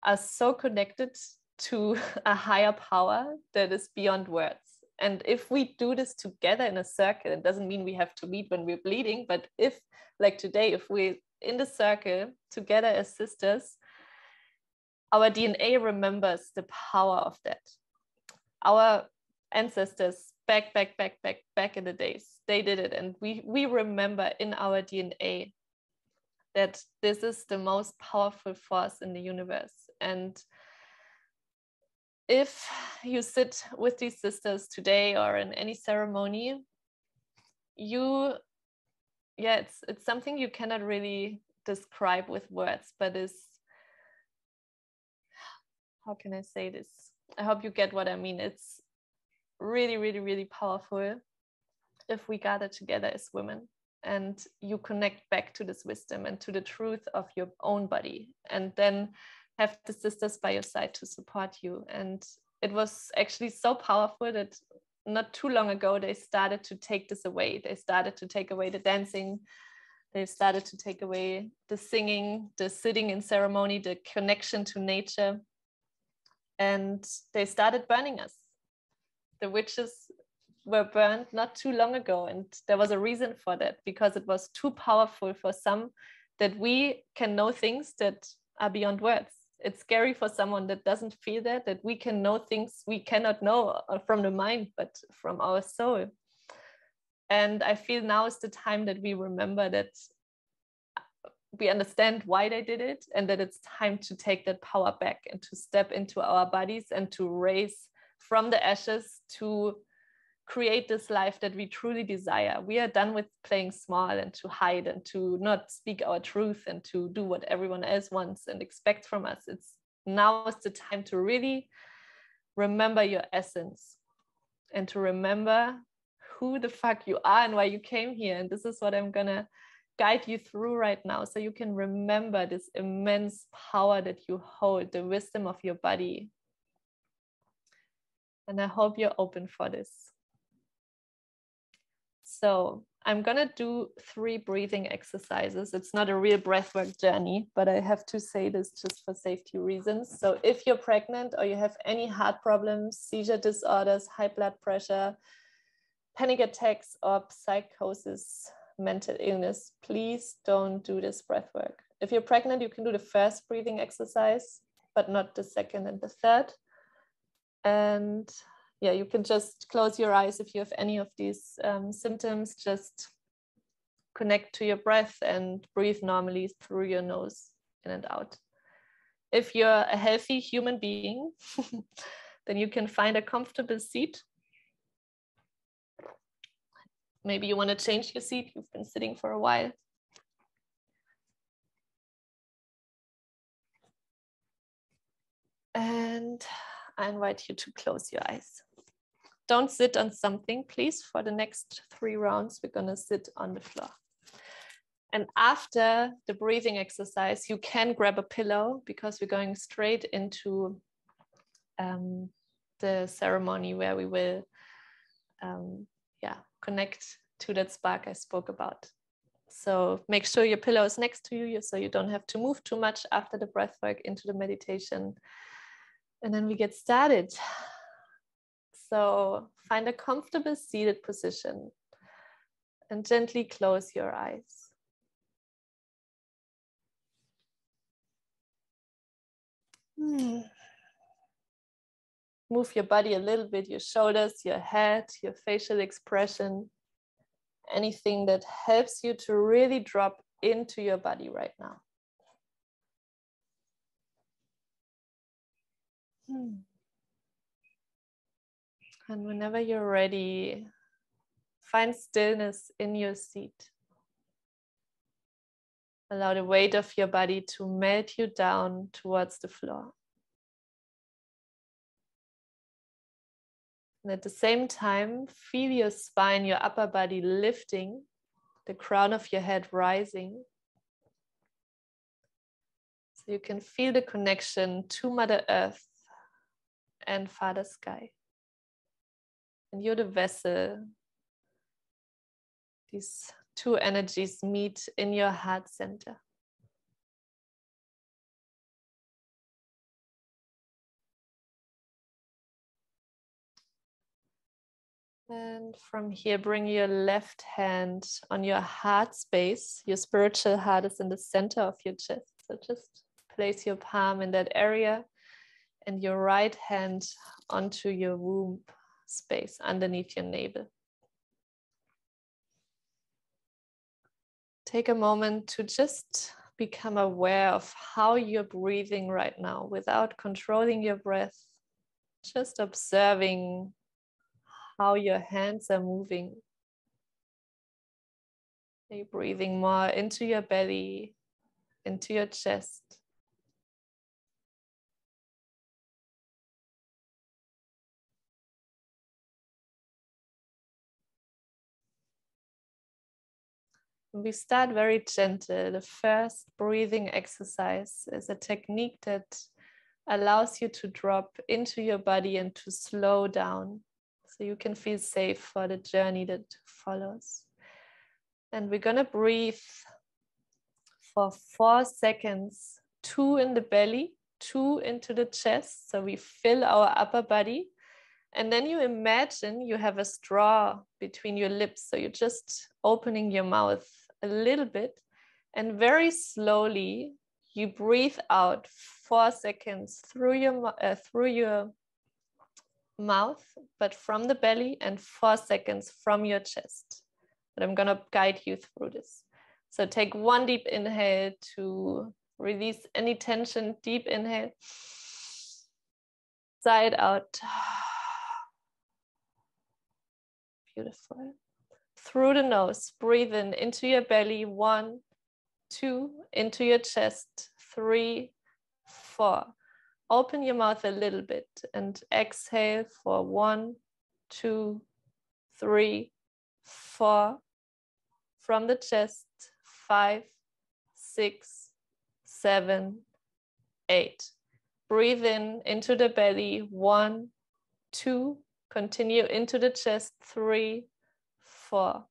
are so connected to a higher power that is beyond words. And if we do this together in a circle, it doesn't mean we have to meet when we're bleeding, but if, like today, if we're in the circle together as sisters, our DNA remembers the power of that. Our ancestors back in the days, they did it. And we remember in our DNA that this is the most powerful force in the universe. And if you sit with these sisters today or in any ceremony, it's something you cannot really describe with words, but is, how can I say this? I hope you get what I mean. It's really, really, really powerful if we gather together as women and you connect back to this wisdom and to the truth of your own body, and then have the sisters by your side to support you. And it was actually so powerful that not too long ago, they started to take this away. They started to take away the dancing. They started to take away the singing, the sitting in ceremony, the connection to nature. And they started burning us. The witches were burned not too long ago. And there was a reason for that, because it was too powerful for some, that we can know things that are beyond words. It's scary for someone that doesn't feel that we can know things we cannot know from the mind, but from our soul. And I feel now is the time that we remember that we understand why they did it, and that it's time to take that power back and to step into our bodies and to raise from the ashes to create this life that we truly desire. We are done with playing small and to hide and to not speak our truth and to do what everyone else wants and expects from us. It's now is the time to really remember your essence and to remember who the fuck you are and why you came here. And this is what I'm gonna guide you through right now, so you can remember this immense power that you hold, the wisdom of your body. And I hope you're open for this. So I'm gonna do 3 breathing exercises. It's not a real breathwork journey, but I have to say this just for safety reasons. So if you're pregnant or you have any heart problems, seizure disorders, high blood pressure, panic attacks, or psychosis, mental illness, please don't do this breathwork. If you're pregnant, you can do the first breathing exercise, but not the second and the third. And yeah, you can just close your eyes if you have any of these symptoms. Just connect to your breath and breathe normally through your nose in and out. If you're a healthy human being, then you can find a comfortable seat. Maybe you want to change your seat. You've been sitting for a while. And I invite you to close your eyes. Don't sit on something, please. For the next 3 rounds, we're going to sit on the floor. And after the breathing exercise, you can grab a pillow, because we're going straight into the ceremony where we will connect to that spark I spoke about. So make sure your pillow is next to you so you don't have to move too much after the breath work into the meditation. And then we get started. So find a comfortable seated position and gently close your eyes. Move your body a little bit, your shoulders, your head, your facial expression, anything that helps you to really drop into your body right now. And whenever you're ready, find stillness in your seat. Allow the weight of your body to melt you down towards the floor. And at the same time, feel your spine, your upper body lifting, the crown of your head rising. So you can feel the connection to Mother Earth and Father Sky. And you're the vessel. These two energies meet in your heart center. And from here, bring your left hand on your heart space. Your spiritual heart is in the center of your chest. So just place your palm in that area and your right hand onto your womb space underneath your navel. Take a moment to just become aware of how you're breathing right now without controlling your breath. Just observing how your hands are moving. Are you breathing more into your belly, into your chest? We start very gentle. The first breathing exercise is a technique that allows you to drop into your body and to slow down so you can feel safe for the journey that follows. And we're gonna breathe for 4 seconds, 2 in the belly, 2 into the chest. So we fill our upper body. And then you imagine you have a straw between your lips. So you're just opening your mouth a little bit. And very slowly, you breathe out 4 seconds through your mouth, but from the belly, and 4 seconds from your chest. But I'm gonna guide you through this. So take 1 deep inhale to release any tension. Deep inhale. Side out. Beautiful. Through the nose, breathe in into your belly. 1, 2, into your chest. 3, 4. Open your mouth a little bit and exhale for 1, 2, 3, 4. From the chest, 5, 6, 7, 8. Breathe in into the belly. 1, 2. Continue into the chest. 3, 4.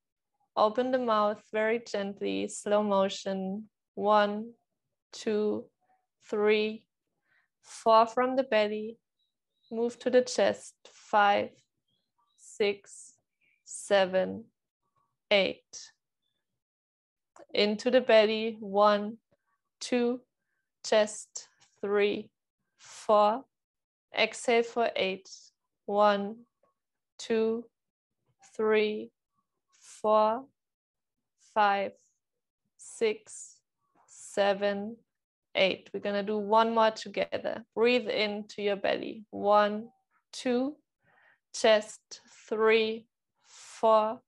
Open the mouth very gently, slow motion. 1, 2, 3, 4 from the belly. Move to the chest. 5, 6, 7, 8. Into the belly. 1, 2, chest. 3, 4. Exhale for 8. 1, 2, 3, 4, 5, 6, 7, 8. We're gonna do 1 more together. Breathe into your belly. 1, 2, chest. 3, 4,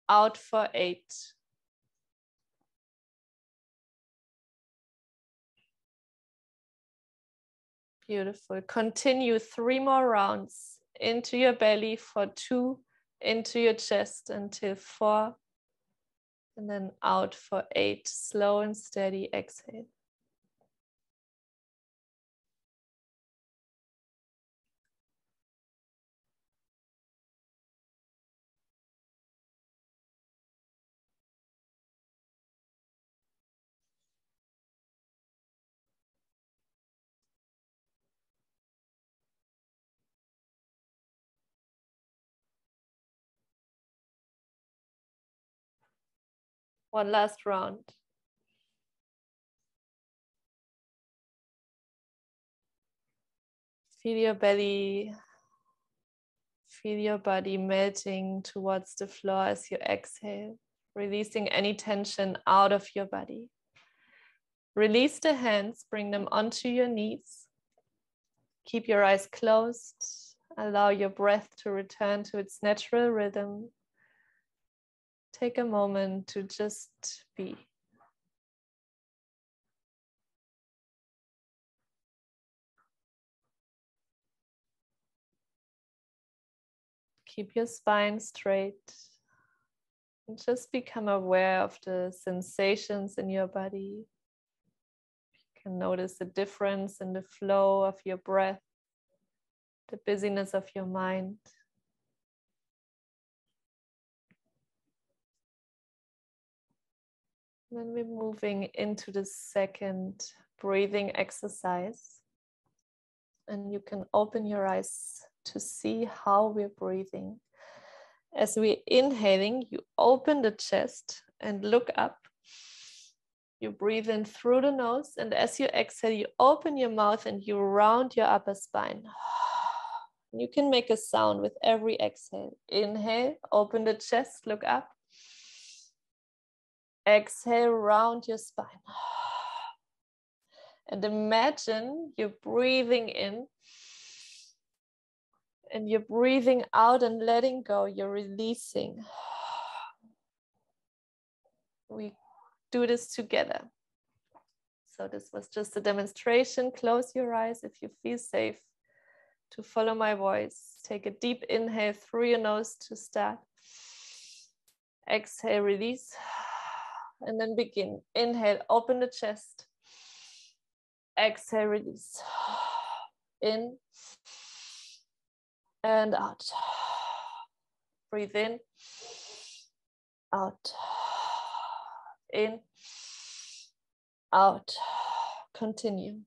out for 8. Beautiful. Continue 3 more rounds into your belly for 2, into your chest until 4, and then out for 8. Slow and steady exhale. One last round. Feel your belly, feel your body melting towards the floor as you exhale, releasing any tension out of your body. Release the hands, bring them onto your knees. Keep your eyes closed. Allow your breath to return to its natural rhythm. Take a moment to just be. Keep your spine straight and just become aware of the sensations in your body. You can notice the difference in the flow of your breath, the busyness of your mind. Then we're moving into the second breathing exercise. And you can open your eyes to see how we're breathing. As we're inhaling, you open the chest and look up. You breathe in through the nose, and as you exhale, you open your mouth and you round your upper spine. You can make a sound with every exhale. Inhale, open the chest, look up. Exhale, round your spine. And imagine you're breathing in and you're breathing out and letting go. You're releasing. We do this together. So this was just a demonstration. Close your eyes if you feel safe to follow my voice. Take a deep inhale through your nose to start. Exhale, release. And then begin. Inhale, open the chest. Exhale, release. In and out. Breathe in, out, in, out. Continue.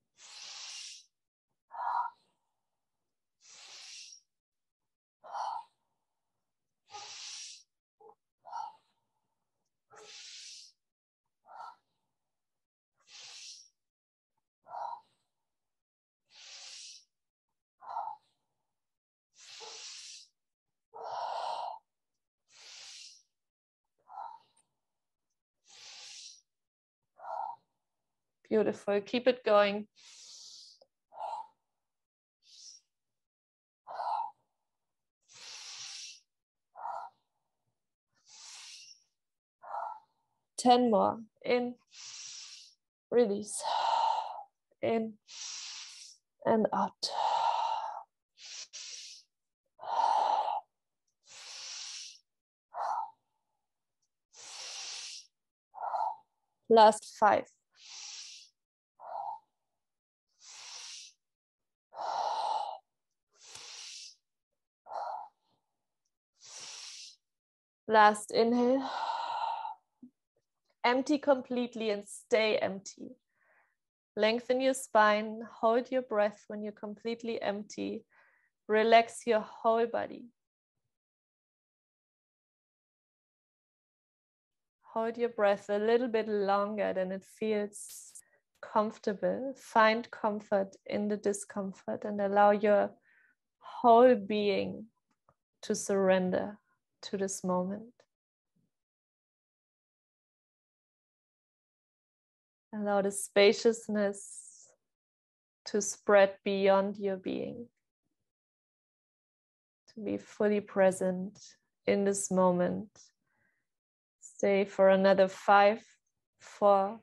Beautiful. Keep it going. Ten more. In, release. In and out. Last 5. Last inhale. Empty completely and stay empty. Lengthen your spine. Hold your breath when you're completely empty. Relax your whole body. Hold your breath a little bit longer than it feels comfortable. Find comfort in the discomfort and allow your whole being to surrender to this moment. Allow the spaciousness to spread beyond your being. To be fully present in this moment. Stay for another 5, 4,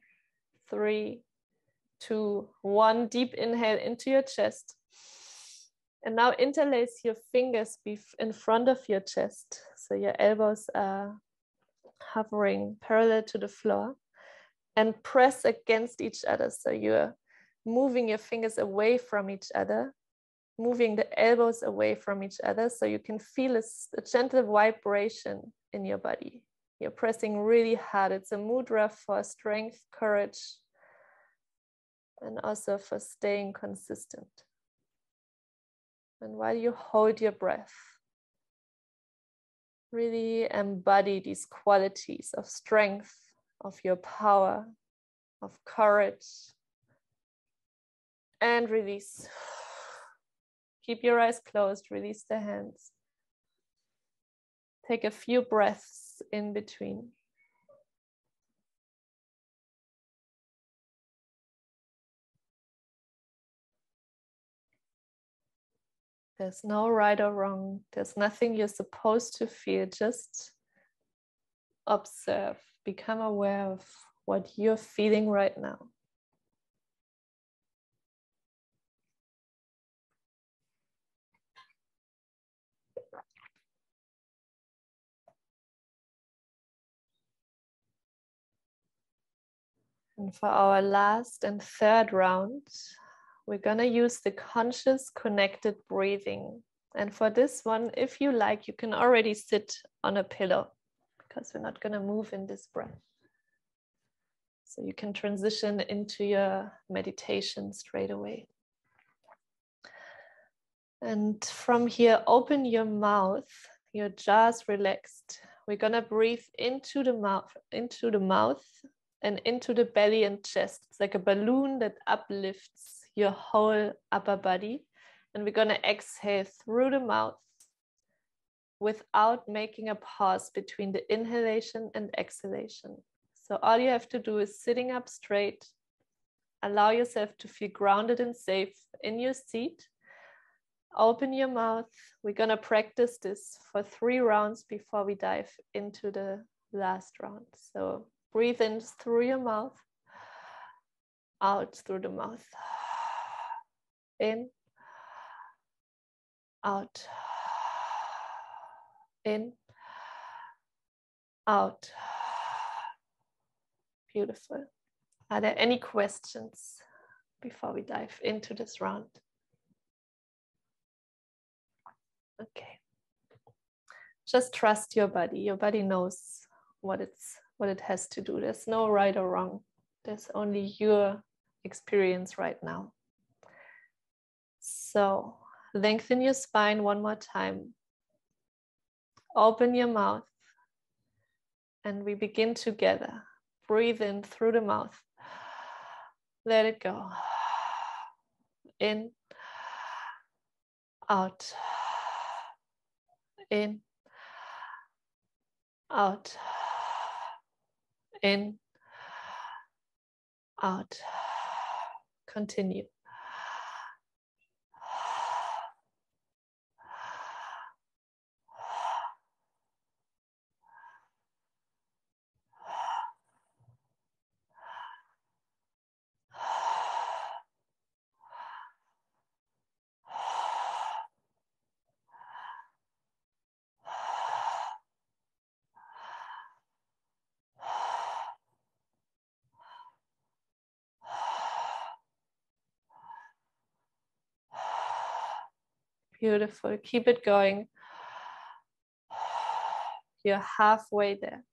3, 2, 1. Deep inhale into your chest. And now interlace your fingers in front of your chest. So your elbows are hovering parallel to the floor. And press against each other. So you're moving your fingers away from each other. Moving the elbows away from each other. So you can feel a gentle vibration in your body. You're pressing really hard. It's a mudra for strength, courage, and also for staying consistent. And while you hold your breath, really embody these qualities of strength, of your power, of courage, and release. Keep your eyes closed, release the hands. Take a few breaths in between. There's no right or wrong. There's nothing you're supposed to feel. Just observe, become aware of what you're feeling right now. And for our last and third round, we're gonna use the conscious connected breathing. And for this one, if you like, you can already sit on a pillow because we're not gonna move in this breath. So you can transition into your meditation straight away. And from here, open your mouth, your jaw's relaxed. We're gonna breathe into the mouth and into the belly and chest. It's like a balloon that uplifts your whole upper body. And we're gonna exhale through the mouth without making a pause between the inhalation and exhalation. So all you have to do is sitting up straight, allow yourself to feel grounded and safe in your seat. Open your mouth. We're gonna practice this for 3 rounds before we dive into the last round. So breathe in through your mouth, out through the mouth. In, out, in, out. Beautiful. Are there any questions before we dive into this round? Okay. Just trust your body. Your body knows what it has to do. There's no right or wrong. There's only your experience right now. So lengthen your spine one more time. Open your mouth and we begin together. Breathe in through the mouth. Let it go. In, out, in, out, in, out. Continue. Beautiful. Keep it going. You're halfway there.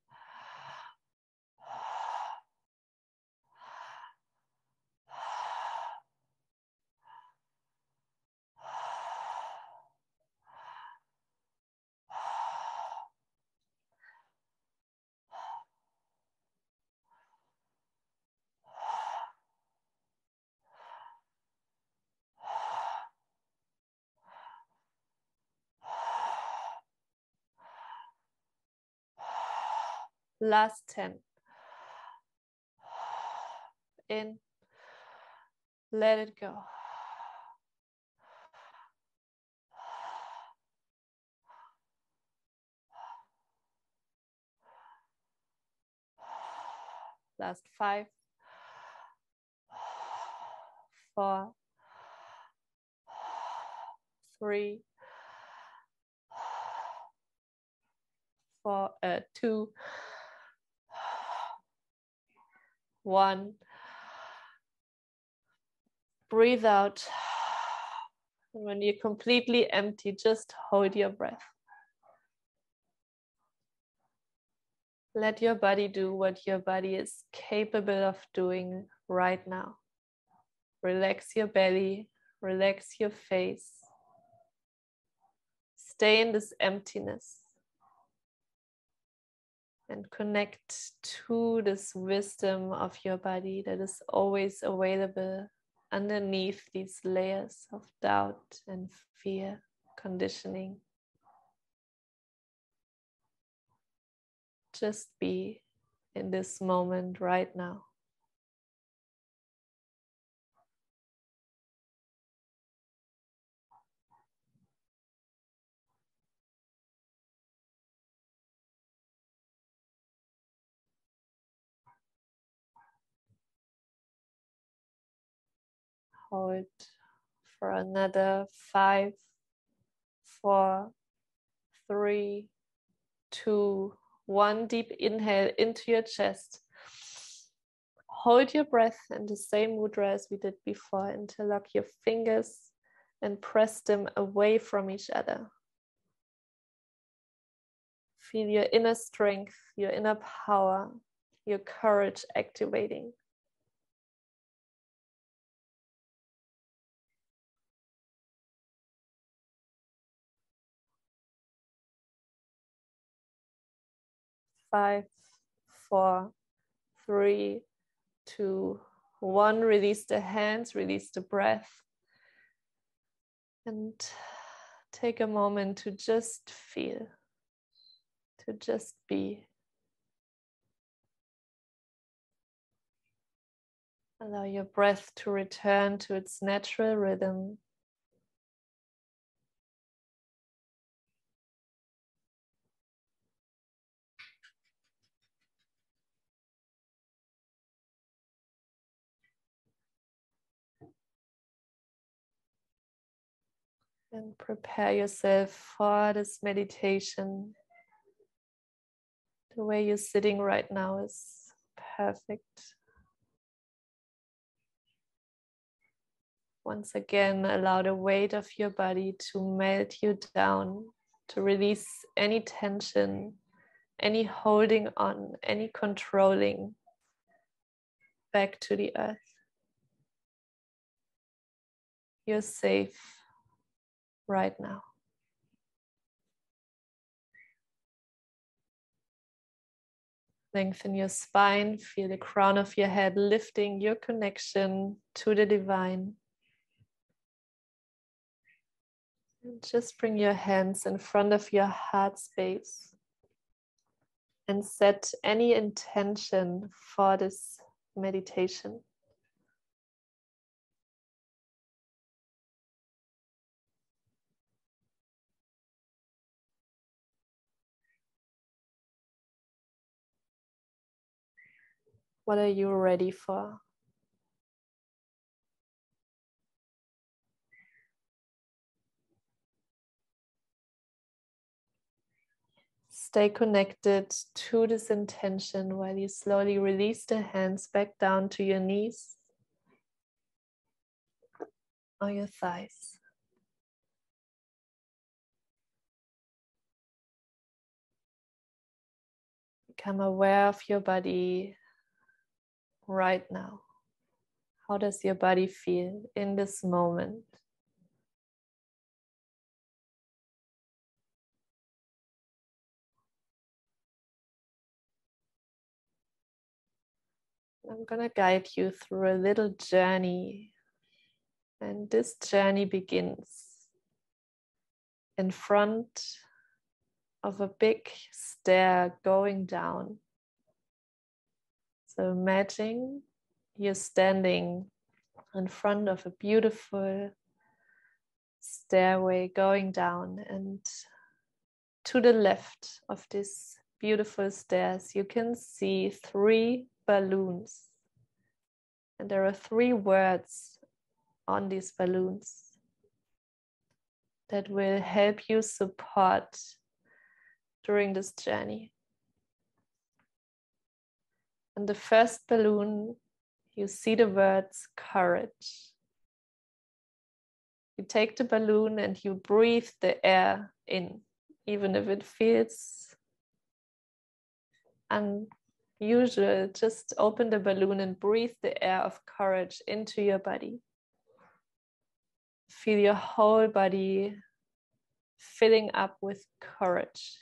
Last 10. In. Let it go. Last 5. 4. 3. 2. 1. Breathe out. And when you're completely empty, just hold your breath. Let your body do what your body is capable of doing right now. Relax your belly, relax your face. Stay in this emptiness and connect to this wisdom of your body that is always available underneath these layers of doubt and fear, conditioning. Just be in this moment right now. Hold for another 5, 4, 3, 2, 1. Deep inhale into your chest. Hold your breath in the same mudra as we did before. Interlock your fingers and press them away from each other. Feel your inner strength, your inner power, your courage activating. Five, 4, 3, 2, 1. Release the hands, release the breath. And take a moment to just feel, to just be. Allow your breath to return to its natural rhythm. And prepare yourself for this meditation. The way you're sitting right now is perfect. Once again, allow the weight of your body to melt you down, to release any tension, any holding on, any controlling back to the earth. You're safe right now. Lengthen your spine, feel the crown of your head lifting your connection to the divine. And just bring your hands in front of your heart space and set any intention for this meditation. What are you ready for? Stay connected to this intention while you slowly release the hands back down to your knees or your thighs. Become aware of your body right now. How does your body feel in this moment? I'm going to guide you through a little journey, and this journey begins in front of a big stair going down. So imagine you're standing in front of a beautiful stairway going down, and to the left of this beautiful stairs you can see 3 balloons, and there are 3 words on these balloons that will help you support during this journey. And the first balloon, you see the words courage. You take the balloon and you breathe the air in, even if it feels unusual. Just open the balloon and breathe the air of courage into your body. Feel your whole body filling up with courage.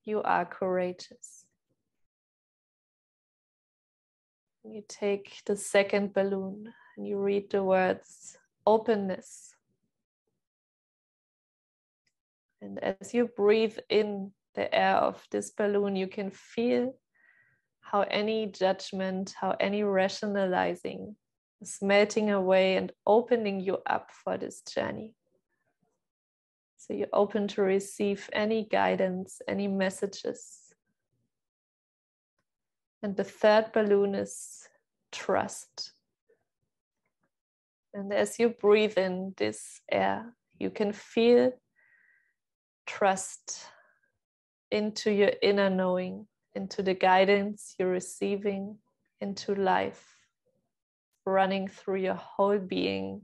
You are courageous. You take the second balloon and you read the words openness. And as you breathe in the air of this balloon, you can feel how any judgment, how any rationalizing is melting away and opening you up for this journey. So you're open to receive any guidance, any messages. And the third balloon is trust. And as you breathe in this air, you can feel trust into your inner knowing, into the guidance you're receiving, into life, running through your whole being.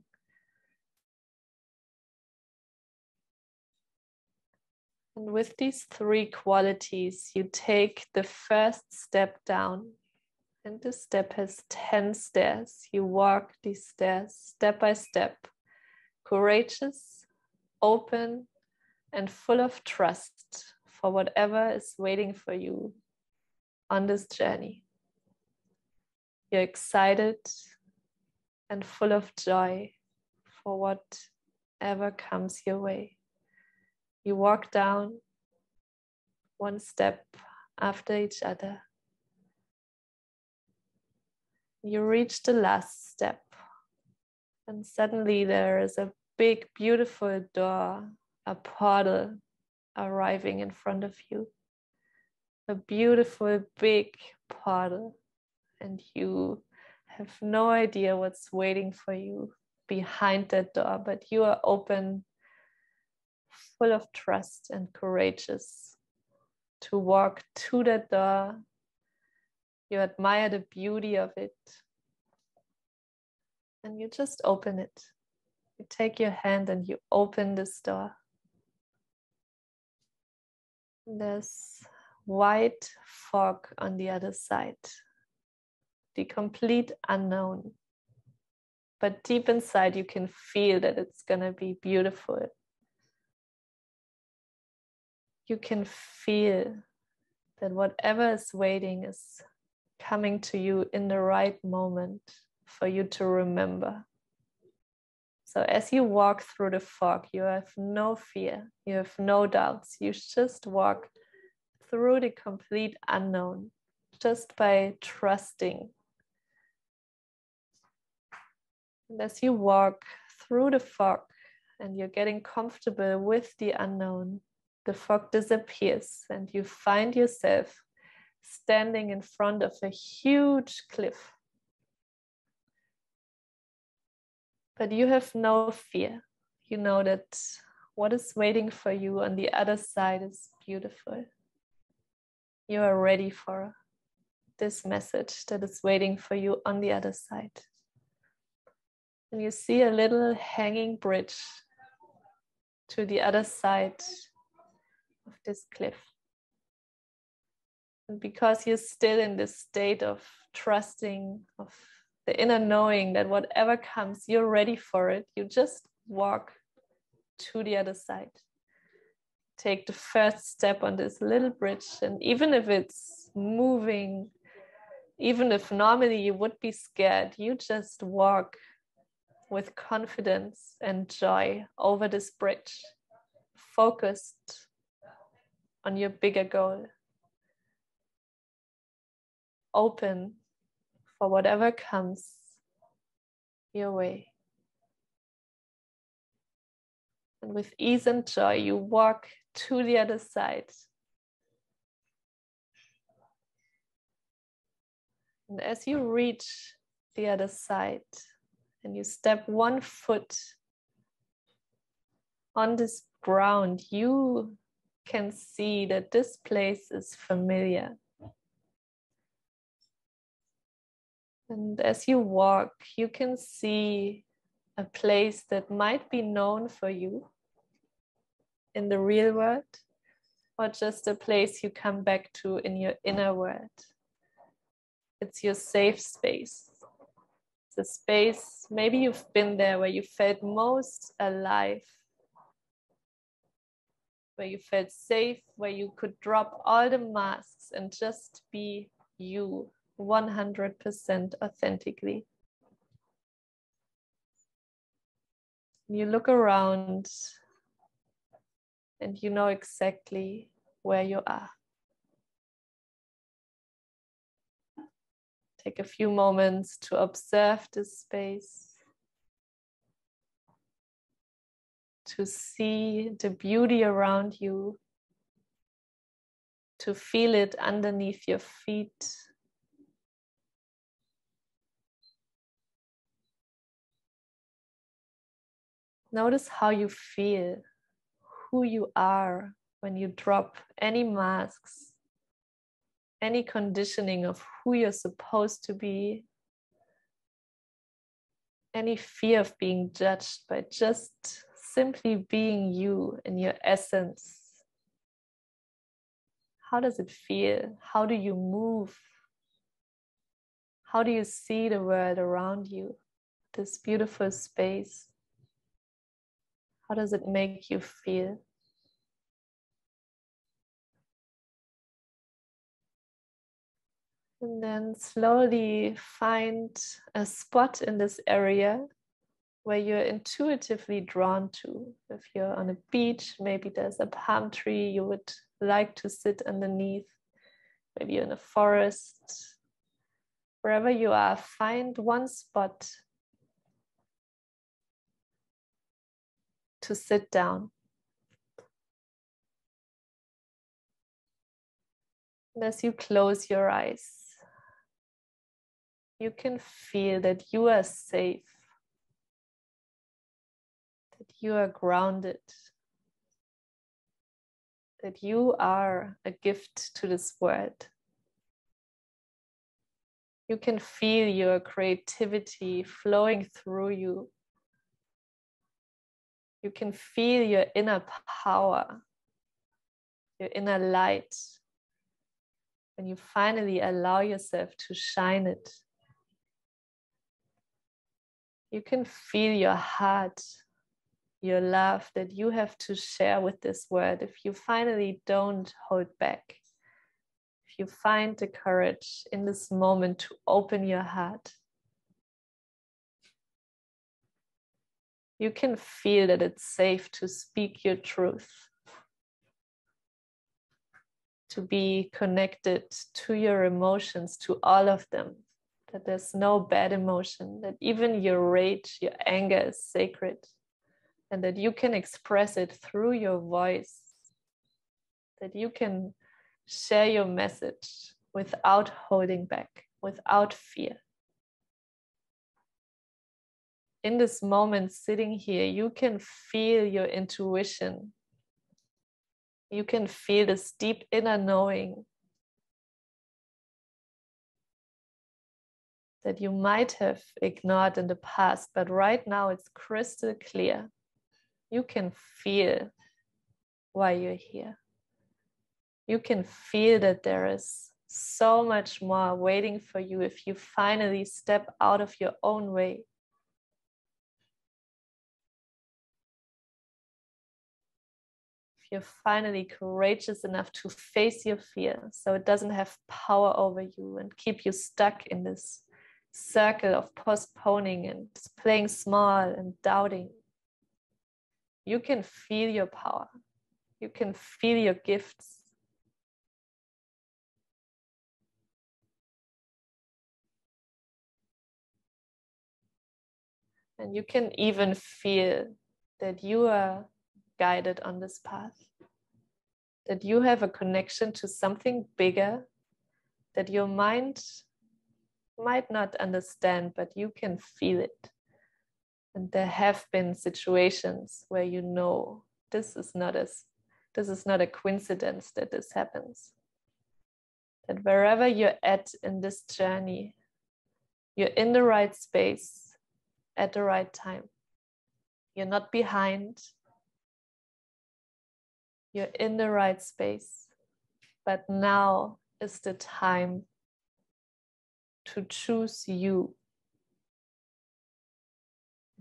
And with these three qualities, you take the first step down. And this step has 10 stairs. You walk these stairs step by step, courageous, open, and full of trust for whatever is waiting for you on this journey. You're excited and full of joy for whatever comes your way. You walk down one step after each other. You reach the last step, and suddenly there is a big, beautiful door, a portal arriving in front of you. A beautiful, big portal, and you have no idea what's waiting for you behind that door, but you are open, full of trust and courageous to walk to that door. You admire the beauty of it, and you just open it. You take your hand and you open this door. There's white fog on the other side, the complete unknown. But deep inside, you can feel that it's gonna be beautiful. You can feel that whatever is waiting is coming to you in the right moment for you to remember. So as you walk through the fog, you have no fear, you have no doubts. You just walk through the complete unknown just by trusting. And as you walk through the fog and you're getting comfortable with the unknown, the fog disappears and you find yourself standing in front of a huge cliff. But you have no fear. You know that what is waiting for you on the other side is beautiful. You are ready for this message that is waiting for you on the other side. And you see a little hanging bridge to the other side of this cliff. And because you're still in this state of trusting, of the inner knowing that whatever comes, you're ready for it, you just walk to the other side. Take the first step on this little bridge, and even if it's moving, even if normally you would be scared, you just walk with confidence and joy over this bridge, focused on your bigger goal. Open for whatever comes your way. And with ease and joy, you walk to the other side. And as you reach the other side and you step one foot on this ground, you can see that this place is familiar. And as you walk, you can see a place that might be known for you in the real world, or just a place you come back to in your inner world. It's your safe space. It's a space, maybe you've been there, where you felt most alive, where you felt safe, where you could drop all the masks and just be you, 100% authentically. You look around and you know exactly where you are. Take a few moments to observe this space, to see the beauty around you, to feel it underneath your feet. Notice how you feel, who you are when you drop any masks, any conditioning of who you're supposed to be, any fear of being judged, by just simply being you in your essence. How does it feel? How do you move? How do you see the world around you? This beautiful space. How does it make you feel? And then slowly find a spot in this area where you're intuitively drawn to. If you're on a beach, maybe there's a palm tree you would like to sit underneath. Maybe you're in a forest. Wherever you are, find one spot to sit down. And as you close your eyes, you can feel that you are safe, that you are grounded, that you are a gift to this world. You can feel your creativity flowing through you. You can feel your inner power, your inner light, when you finally allow yourself to shine it. You can feel your heart, your love that you have to share with this world if you finally don't hold back. If you find the courage in this moment to open your heart. You can feel that it's safe to speak your truth, to be connected to your emotions, to all of them, that there's no bad emotion, that even your rage, your anger is sacred, and that you can express it through your voice, that you can share your message without holding back, without fear. In this moment, sitting here, you can feel your intuition. You can feel this deep inner knowing that you might have ignored in the past, but right now it's crystal clear. You can feel why you're here. You can feel that there is so much more waiting for you if you finally step out of your own way. If you're finally courageous enough to face your fear so it doesn't have power over you and keep you stuck in this circle of postponing and playing small and doubting. You can feel your power. You can feel your gifts. And you can even feel that you are guided on this path, that you have a connection to something bigger that your mind might not understand, but you can feel it. And there have been situations where you know this is not a coincidence that this happens. That wherever you're at in this journey, you're in the right space at the right time. You're not behind. You're in the right space. But now is the time to choose you.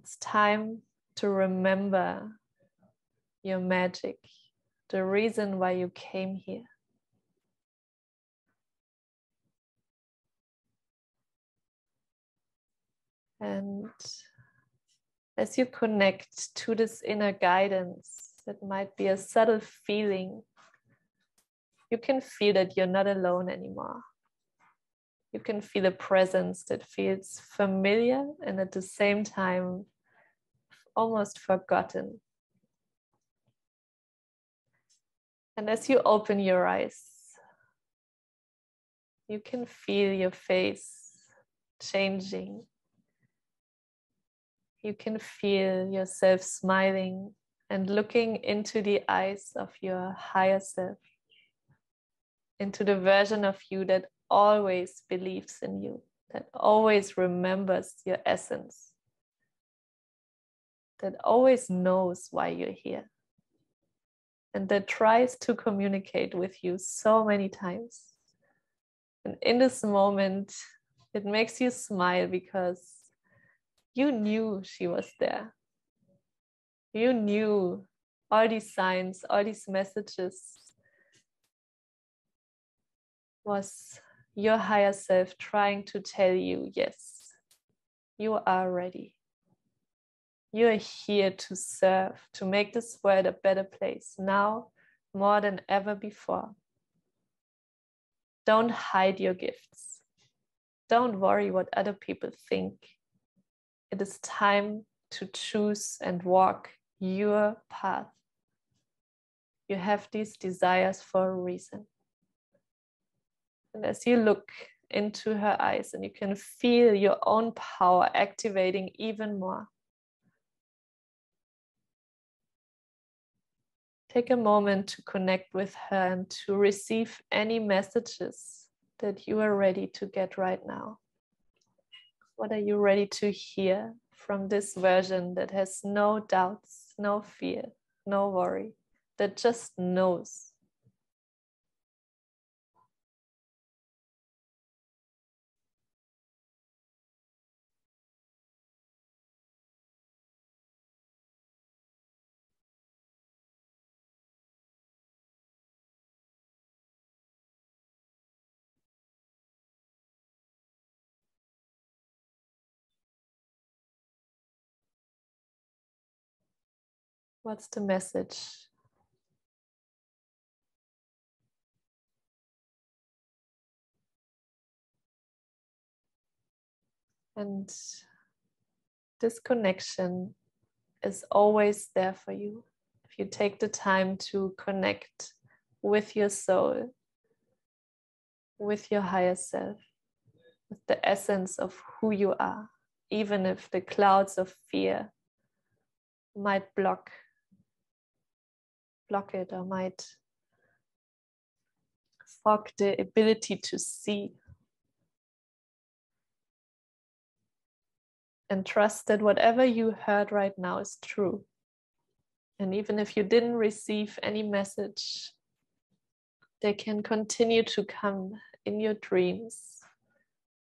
It's time to remember your magic, the reason why you came here. And as you connect to this inner guidance, that might be a subtle feeling, you can feel that you're not alone anymore. You can feel a presence that feels familiar and at the same time almost forgotten. And as you open your eyes, you can feel your face changing. You can feel yourself smiling and looking into the eyes of your higher self, into the version of you that always believes in you, that always remembers your essence, that always knows why you're here, and that tries to communicate with you so many times. And in this moment, it makes you smile because you knew she was there. You knew all these signs, all these messages was your higher self trying to tell you, yes, you are ready. You are here to serve, to make this world a better place now more than ever before. Don't hide your gifts. Don't worry what other people think. It is time to choose and walk your path. You have these desires for a reason. And as you look into her eyes and you can feel your own power activating even more, take a moment to connect with her and to receive any messages that you are ready to get right now. What are you ready to hear from this version that has no doubts, no fear, no worry, that just knows? What's the message? And this connection is always there for you. If you take the time to connect with your soul, with your higher self, with the essence of who you are, even if the clouds of fear might block it or might fog the ability to see. And trust that whatever you heard right now is true. And even if you didn't receive any message, they can continue to come in your dreams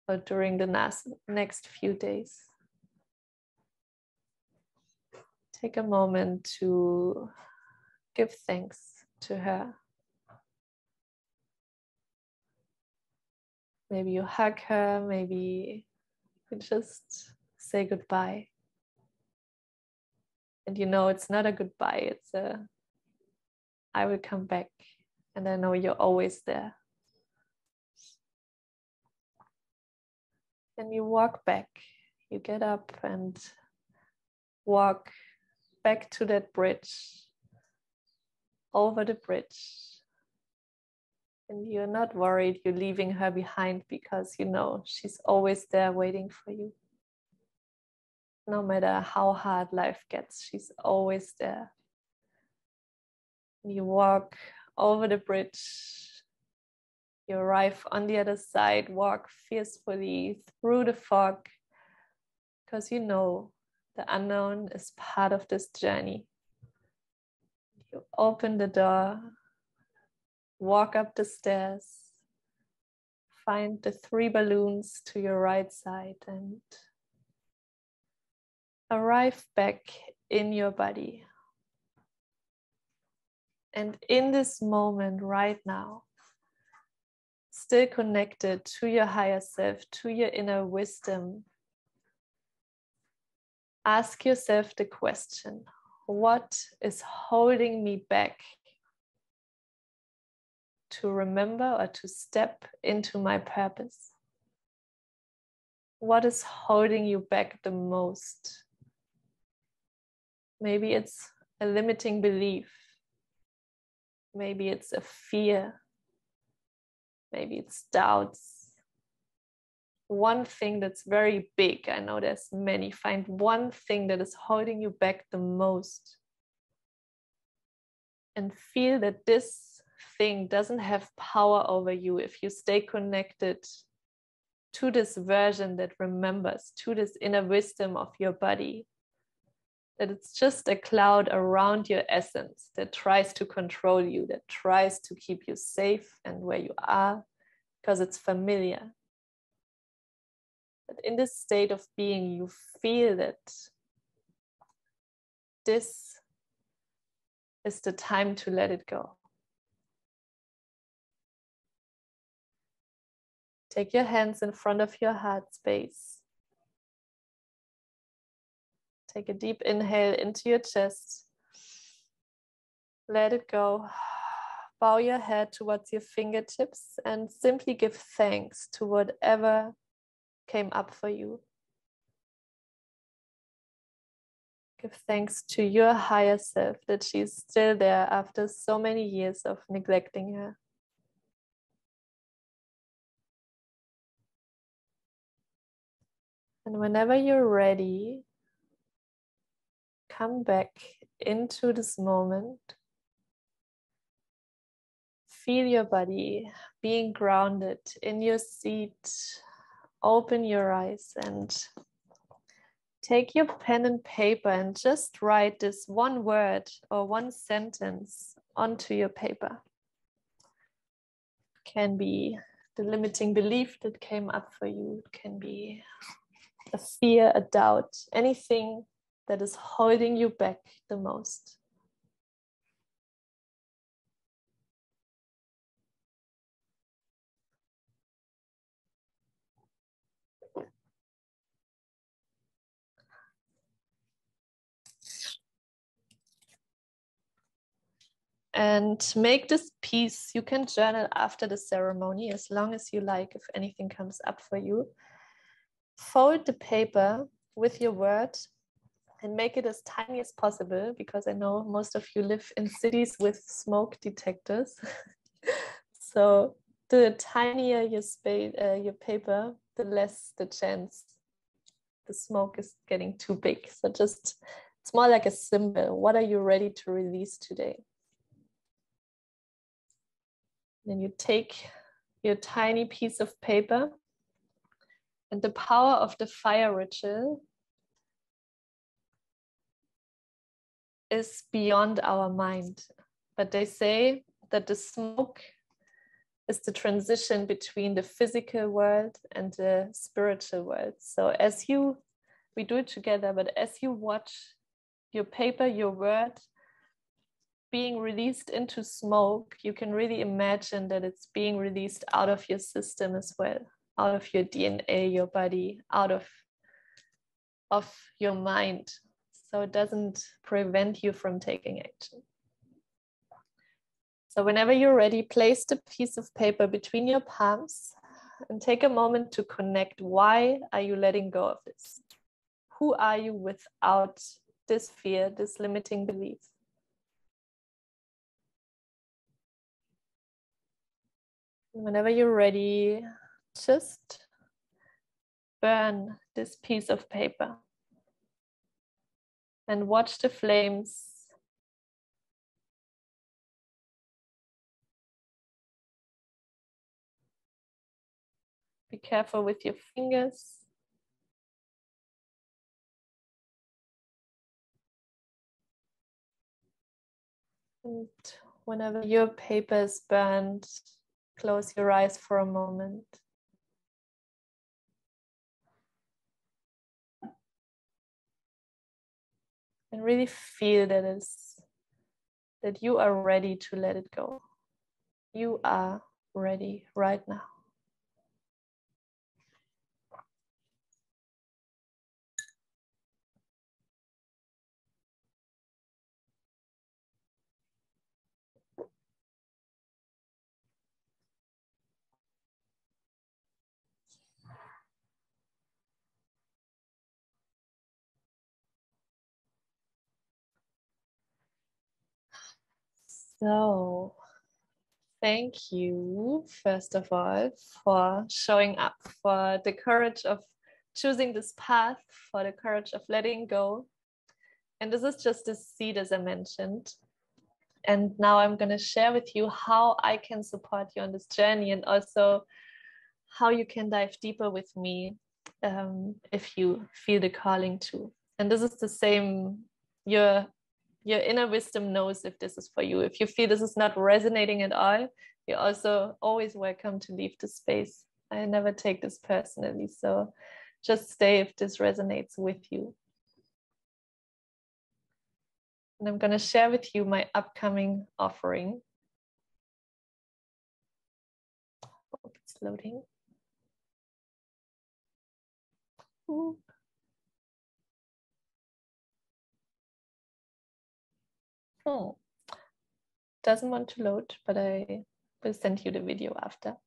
or during the next few days. Take a moment to give thanks to her. Maybe you hug her, maybe you just say goodbye. And you know it's not a goodbye, it's a I will come back and I know you're always there. And you walk back, you get up and walk back to that bridge, over the bridge. And you're not worried you're leaving her behind because you know she's always there waiting for you. No matter how hard life gets, she's always there. You walk over the bridge, you arrive on the other side, walk fiercely through the fog, because you know the unknown is part of this journey. You open the door, walk up the stairs, find the 3 balloons to your right side and arrive back in your body. And in this moment right now, still connected to your higher self, to your inner wisdom, ask yourself the question, what is holding me back to remember or to step into my purpose? What is holding you back the most? Maybe it's a limiting belief. Maybe it's a fear. Maybe it's doubts. One thing that's very big, I know there's many, find one thing that is holding you back the most. And feel that this thing doesn't have power over you if you stay connected to this version that remembers, to this inner wisdom of your body. That it's just a cloud around your essence that tries to control you, that tries to keep you safe and where you are, because it's familiar. But in this state of being, you feel that this is the time to let it go. Take your hands in front of your heart space. Take a deep inhale into your chest. Let it go. Bow your head towards your fingertips and simply give thanks to whatever came up for you. Give thanks to your higher self that she's still there after so many years of neglecting her. And whenever you're ready, come back into this moment. Feel your body being grounded in your seat. Open your eyes and take your pen and paper and just write this one word or one sentence onto your paper. It can be the limiting belief that came up for you. It can be a fear, a doubt, anything that is holding you back the most. And make this piece, you can journal after the ceremony as long as you like, if anything comes up for you. Fold the paper with your word and make it as tiny as possible, because I know most of you live in cities with smoke detectors. So the tinier your space, your paper, the less the chance the smoke is getting too big. So just, it's more like a symbol. What are you ready to release today? Then you take your tiny piece of paper, and the power of the fire ritual is beyond our mind. But they say that the smoke is the transition between the physical world and the spiritual world. So as you, we do it together, but as you watch your paper, your word being released into smoke, you can really imagine that it's being released out of your system as well, out of your DNA, your body, out of your mind. So it doesn't prevent you from taking action. So whenever you're ready, place the piece of paper between your palms and take a moment to connect. Why are you letting go of this? Who are you without this fear, this limiting belief? Whenever you're ready, just burn this piece of paper and watch the flames be careful with your fingers. And whenever your paper is burned, close your eyes for a moment. And really feel that you are ready to let it go. You are ready right now. So, thank you, first of all, for showing up, for the courage of choosing this path, for the courage of letting go. And this is just a seed, as I mentioned. And now I'm going to share with you how I can support you on this journey, and also how you can dive deeper with me if you feel the calling to. And this is the same, your inner wisdom knows if this is for you. If you feel this is not resonating at all, you're also always welcome to leave the space. I never take this personally, so just stay if this resonates with you. And I'm going to share with you my upcoming offering. Hope it's loading. Ooh. Oh, doesn't want to load, but I will send you the video after.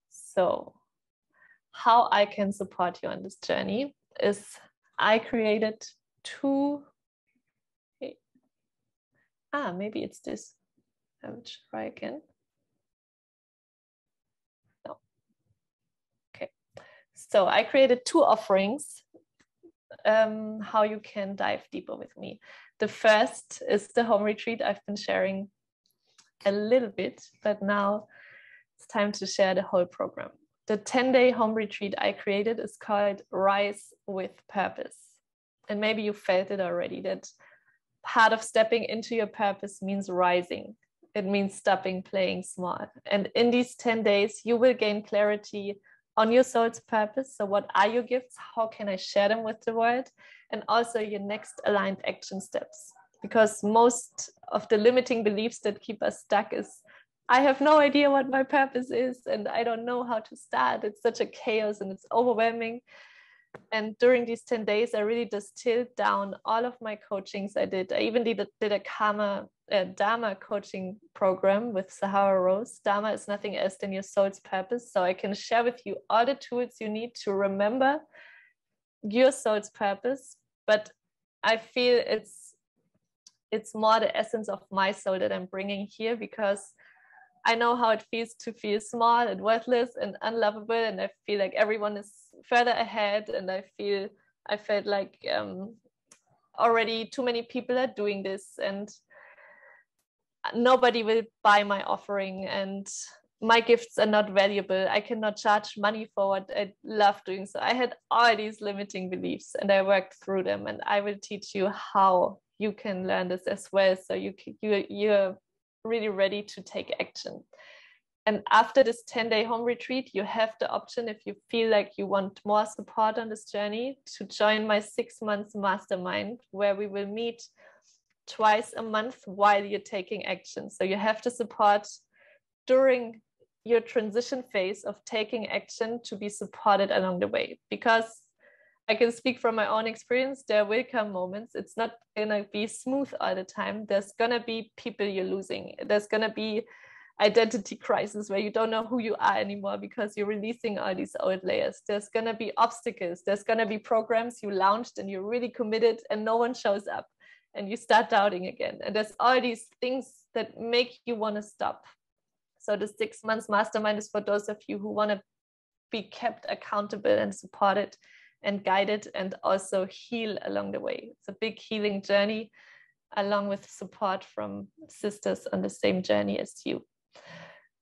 So, how I can support you on this journey is I created two. Maybe it's this. I will try again. No. Okay. So I created two offerings. How you can dive deeper with me. The first is the home retreat. I've been sharing a little bit, but now it's time to share the whole program. The 10-day home retreat I created is called Rise with Purpose. And maybe you felt it already, that part of stepping into your purpose means rising. It means stopping playing small. And in these 10 days, you will gain clarity on your soul's purpose. So what are your gifts? How can I share them with the world? And also your next aligned action steps. Because most of the limiting beliefs that keep us stuck is, I have no idea what my purpose is, and I don't know how to start. It's such a chaos and it's overwhelming. And during these 10 days, I really distilled down all of my coachings I did. I even did a Dharma coaching program with Sahara Rose. Dharma is nothing else than your soul's purpose. So I can share with you all the tools you need to remember your soul's purpose. But I feel it's more the essence of my soul that I'm bringing here, because I know how it feels to feel small and worthless and unlovable, and I feel like everyone is further ahead, and I felt like already too many people are doing this, and nobody will buy my offering, and my gifts are not valuable. I cannot charge money for what I love doing. So I had all these limiting beliefs, and I worked through them, and I will teach you how you can learn this as well, so you're really ready to take action. And after this 10-day home retreat, you have the option, if you feel like you want more support on this journey, to join my 6 months mastermind, where we will meet twice a month while you're taking action. So you have the support during your transition phase of taking action to be supported along the way. Because I can speak from my own experience, there will come moments, it's not gonna be smooth all the time. There's gonna be people you're losing. There's gonna be identity crisis where you don't know who you are anymore because you're releasing all these old layers. There's gonna be obstacles. There's gonna be programs you launched and you're really committed and no one shows up, and you start doubting again. And there's all these things that make you wanna stop. So the 6 months mastermind is for those of you who wanna be kept accountable and supported and guided, and also heal along the way. It's a big healing journey, along with support from sisters on the same journey as you.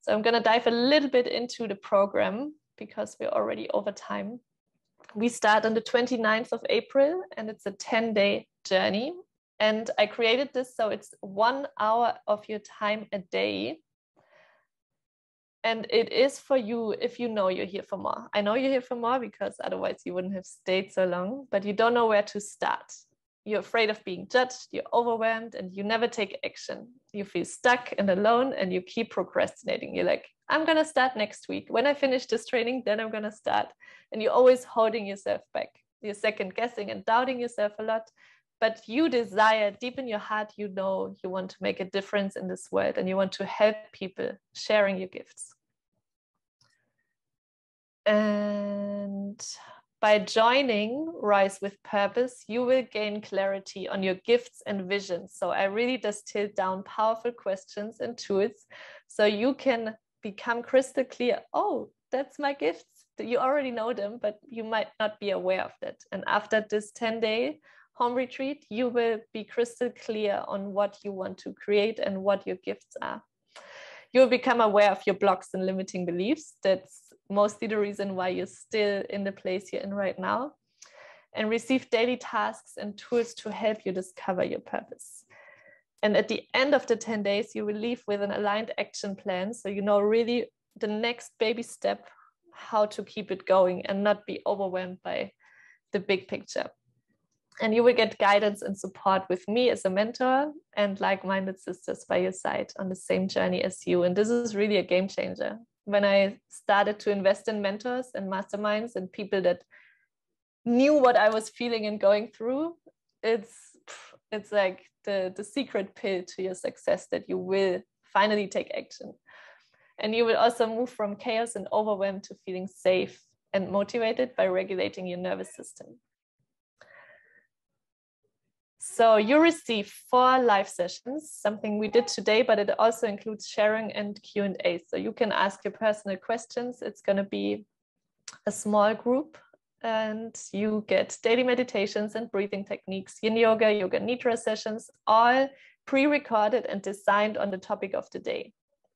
So I'm going to dive a little bit into the program, because we're already over time. We start on the 29th of April, and it's a 10-day journey. And I created this so it's 1 hour of your time a day. And it is for you if you know you're here for more. I know you're here for more, because otherwise you wouldn't have stayed so long, but you don't know where to start. You're afraid of being judged, you're overwhelmed, and you never take action. You feel stuck and alone, and you keep procrastinating. You're like, I'm going to start next week. When I finish this training, then I'm going to start. And you're always holding yourself back. You're second guessing and doubting yourself a lot. But you desire, deep in your heart, you know you want to make a difference in this world, and you want to help people sharing your gifts. And by joining Rise with Purpose, you will gain clarity on your gifts and visions. So I really distilled down powerful questions and tools so you can become crystal clear. Oh, that's my gifts. You already know them, but you might not be aware of that. And after this 10-day home retreat, you will be crystal clear on what you want to create and what your gifts are. You'll become aware of your blocks and limiting beliefs. That's mostly the reason why you're still in the place you're in right now. And receive daily tasks and tools to help you discover your purpose. And at the end of the 10 days, you will leave with an aligned action plan. So you know really the next baby step, how to keep it going and not be overwhelmed by the big picture. And you will get guidance and support with me as a mentor and like-minded sisters by your side on the same journey as you. And this is really a game changer. When I started to invest in mentors and masterminds and people that knew what I was feeling and going through, it's like the secret pill to your success, that you will finally take action. And you will also move from chaos and overwhelm to feeling safe and motivated by regulating your nervous system. So you receive 4 live sessions, something we did today, but it also includes sharing and Q&A. So you can ask your personal questions. It's going to be a small group, and you get daily meditations and breathing techniques, yin yoga, yoga nidra sessions, all pre-recorded and designed on the topic of the day.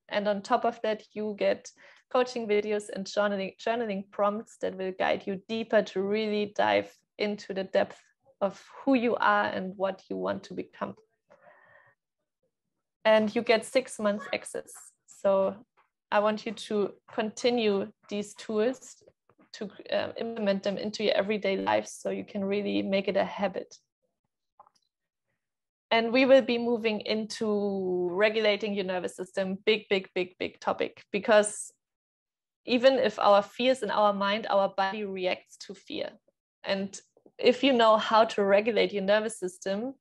And on top of that, you get coaching videos and journaling prompts that will guide you deeper to really dive into the depth of who you are and what you want to become. And you get 6 months access. So I want you to continue these tools to implement them into your everyday life so you can really make it a habit. And we will be moving into regulating your nervous system, big topic, because even if our fears in our mind, our body reacts to fear. And if you know how to regulate your nervous system,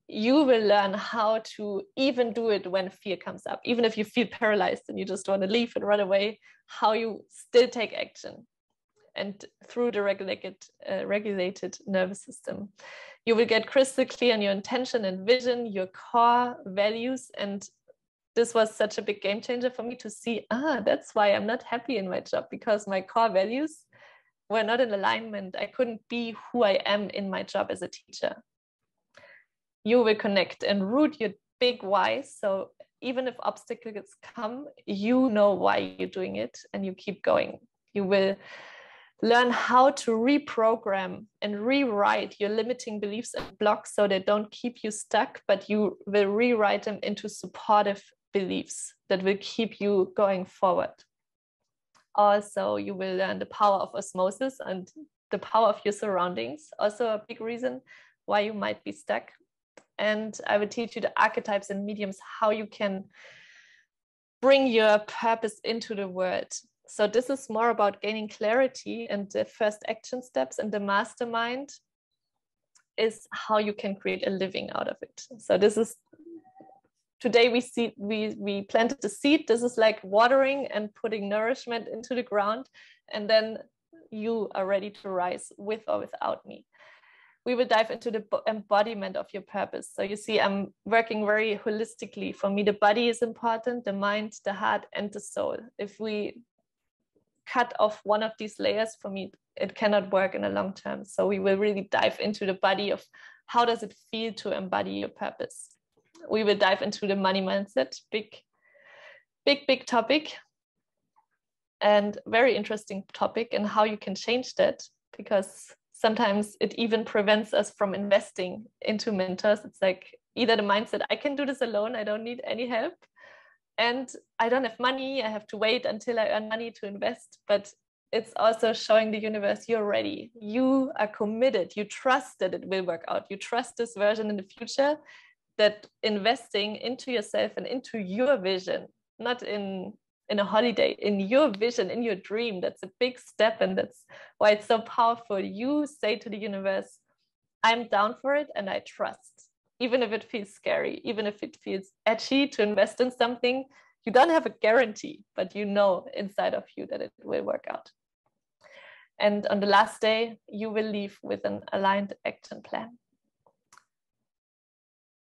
you will learn how to even do it when fear comes up. Even if you feel paralyzed and you just want to leave and run away, how you still take action. And through the regulated nervous system, you will get crystal clear on your intention and vision, your core values. And this was such a big game changer for me to see, that's why I'm not happy in my job, because my core values were not in alignment. I couldn't be who I am in my job as a teacher. You will connect and root your big why. So even if obstacles come, you know why you're doing it and you keep going. You will learn how to reprogram and rewrite your limiting beliefs and blocks so they don't keep you stuck, but you will rewrite them into supportive beliefs that will keep you going forward. Also, you will learn the power of osmosis and the power of your surroundings, also a big reason why you might be stuck. And I will teach you the archetypes and mediums, how you can bring your purpose into the world. So this is more about gaining clarity, and the first action steps, and the mastermind is how you can create a living out of it. So this is, today we planted the seed. This is like watering and putting nourishment into the ground, and then you are ready to rise with or without me. We will dive into the embodiment of your purpose. So you see, I'm working very holistically. For me, the body is important, the mind, the heart, and the soul. If we cut off one of these layers, for me, it cannot work in the long term. So we will really dive into the body of how does it feel to embody your purpose. We will dive into the money mindset, big topic, and very interesting topic, and how you can change that, because sometimes it even prevents us from investing into mentors. It's like either the mindset, I can do this alone, I don't need any help, and I don't have money, I have to wait until I earn money to invest. But it's also showing the universe you're ready, you are committed, you trust that it will work out, you trust this version in the future, that investing into yourself and into your vision, not in a holiday, in your vision, in your dream, that's a big step. And that's why it's so powerful. You say to the universe, I'm down for it and I trust. Even if it feels scary, even if it feels edgy to invest in something, you don't have a guarantee, but you know inside of you that it will work out. And on the last day, you will leave with an aligned action plan.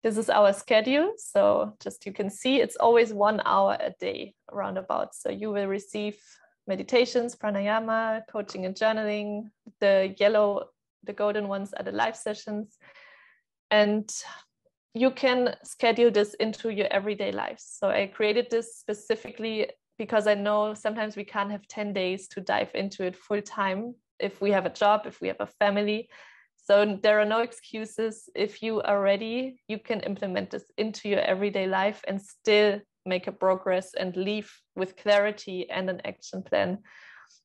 This is our schedule. So just you can see it's always 1 hour a day roundabout. So you will receive meditations, pranayama, coaching and journaling. The golden ones are the live sessions. And you can schedule this into your everyday life. So I created this specifically because I know sometimes we can't have 10 days to dive into it full time if we have a job, if we have a family. So there are no excuses. If you are ready, you can implement this into your everyday life and still make a progress and leave with clarity and an action plan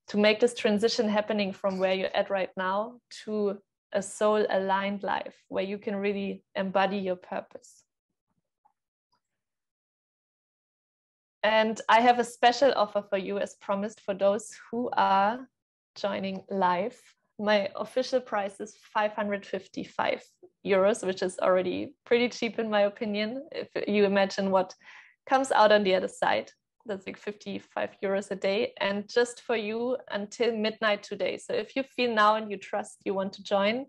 to make this transition happening from where you're at right now to a soul aligned life where you can really embody your purpose. And I have a special offer for you, as promised, for those who are joining live. My official price is 555 euros, which is already pretty cheap in my opinion. If you imagine what comes out on the other side, that's like 55 euros a day, and just for you until midnight today. So if you feel now and you trust you want to join,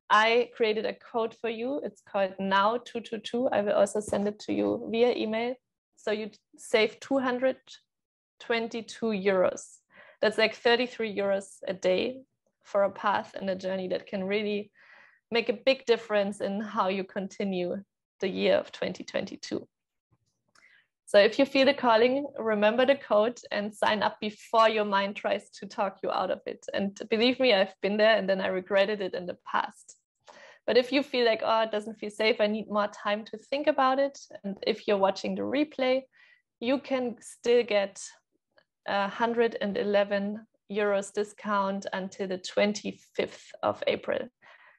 I created a code for you. It's called NOW222. I will also send it to you via email. So you save 222 euros. That's like 33 euros a day for a path and a journey that can really make a big difference in how you continue the year of 2022. So if you feel the calling, remember the code and sign up before your mind tries to talk you out of it. And believe me, I've been there and then I regretted it in the past. But if you feel like, oh, it doesn't feel safe, I need more time to think about it. And if you're watching the replay, you can still get 111 euros discount until the 25th of April.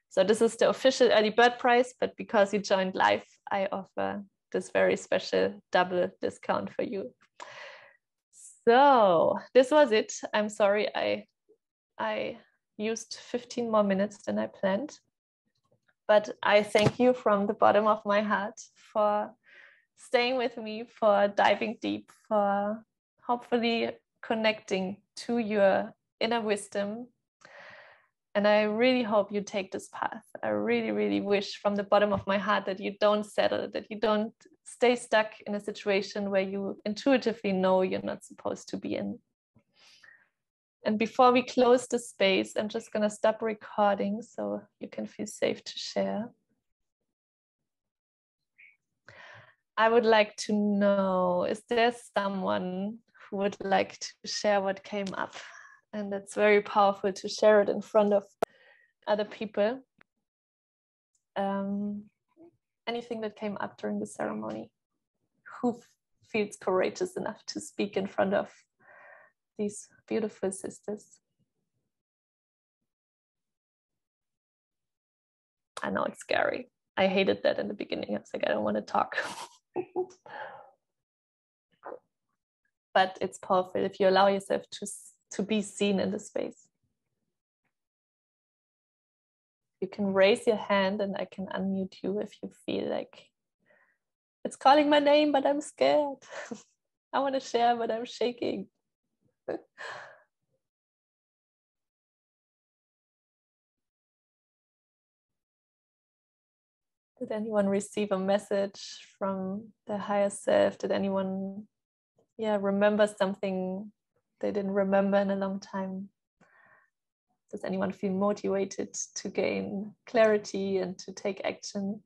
So this is the official early bird price, but because you joined live, I offer this very special double discount for you. So this was it. I'm sorry I used 15 more minutes than I planned, but I thank you from the bottom of my heart for staying with me, for diving deep, for hopefully connecting to your inner wisdom. And I really hope you take this path. I really, really wish from the bottom of my heart that you don't settle, that you don't stay stuck in a situation where you intuitively know you're not supposed to be in. And before we close the space, I'm just going to stop recording so you can feel safe to share. I would like to know, is there someone who would like to share what came up? And it's very powerful to share it in front of other people. Anything that came up during the ceremony? Who feels courageous enough to speak in front of these beautiful sisters? I know it's scary. I hated that in the beginning. I was like, I don't want to talk. But it's powerful if you allow yourself to be seen in the space. You can raise your hand and I can unmute you if you feel like it's calling my name, but I'm scared. I want to share, but I'm shaking. Did anyone receive a message from their higher self? Did anyone remember something they didn't remember in a long time? Does anyone feel motivated to gain clarity and to take action?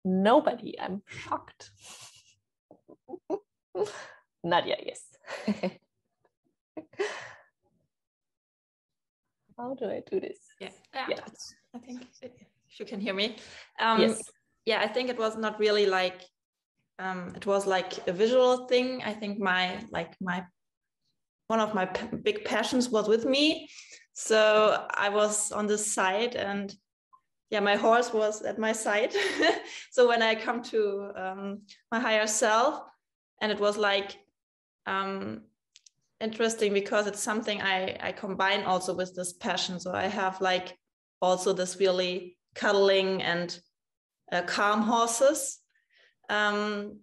Nobody. I'm shocked. Nadia, yes. How do I do this? Yeah. I think if you can hear me. Yes. Yeah, I think it was not really like it was like a visual thing. I think one of my big passions was with me. So I was on this side and my horse was at my side. So when I come to my higher self, and it was like interesting because it's something I combine also with this passion. So I have like also this really cuddling and calm horses. Everyone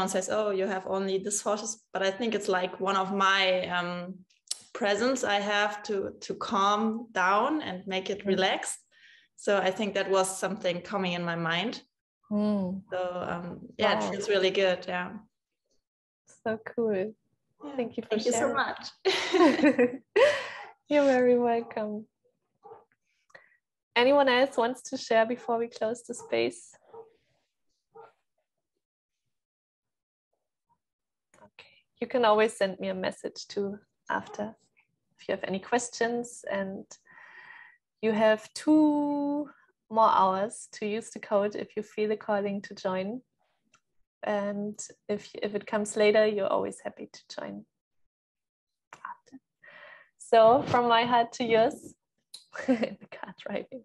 says, oh, you have only this horses, but I think it's like one of my presence I have to calm down and make it relaxed. So I think that was something coming in my mind. So yeah, wow. It feels really good. Yeah. So cool. Yeah. Thank you for sharing. You so much. You're very welcome. Anyone else wants to share before we close the space? Okay, you can always send me a message too after if you have any questions, and you have 2 more hours to use the code if you feel the calling to join. And if it comes later, you're always happy to join after. So from my heart to yours, in the car driving.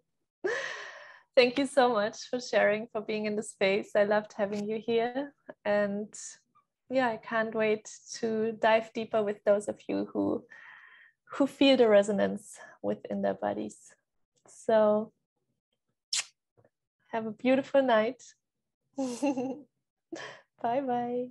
Thank you so much for sharing, for being in the space. I loved having you here. And yeah, I can't wait to dive deeper with those of you who feel the resonance within their bodies. So have a beautiful night. Bye-bye.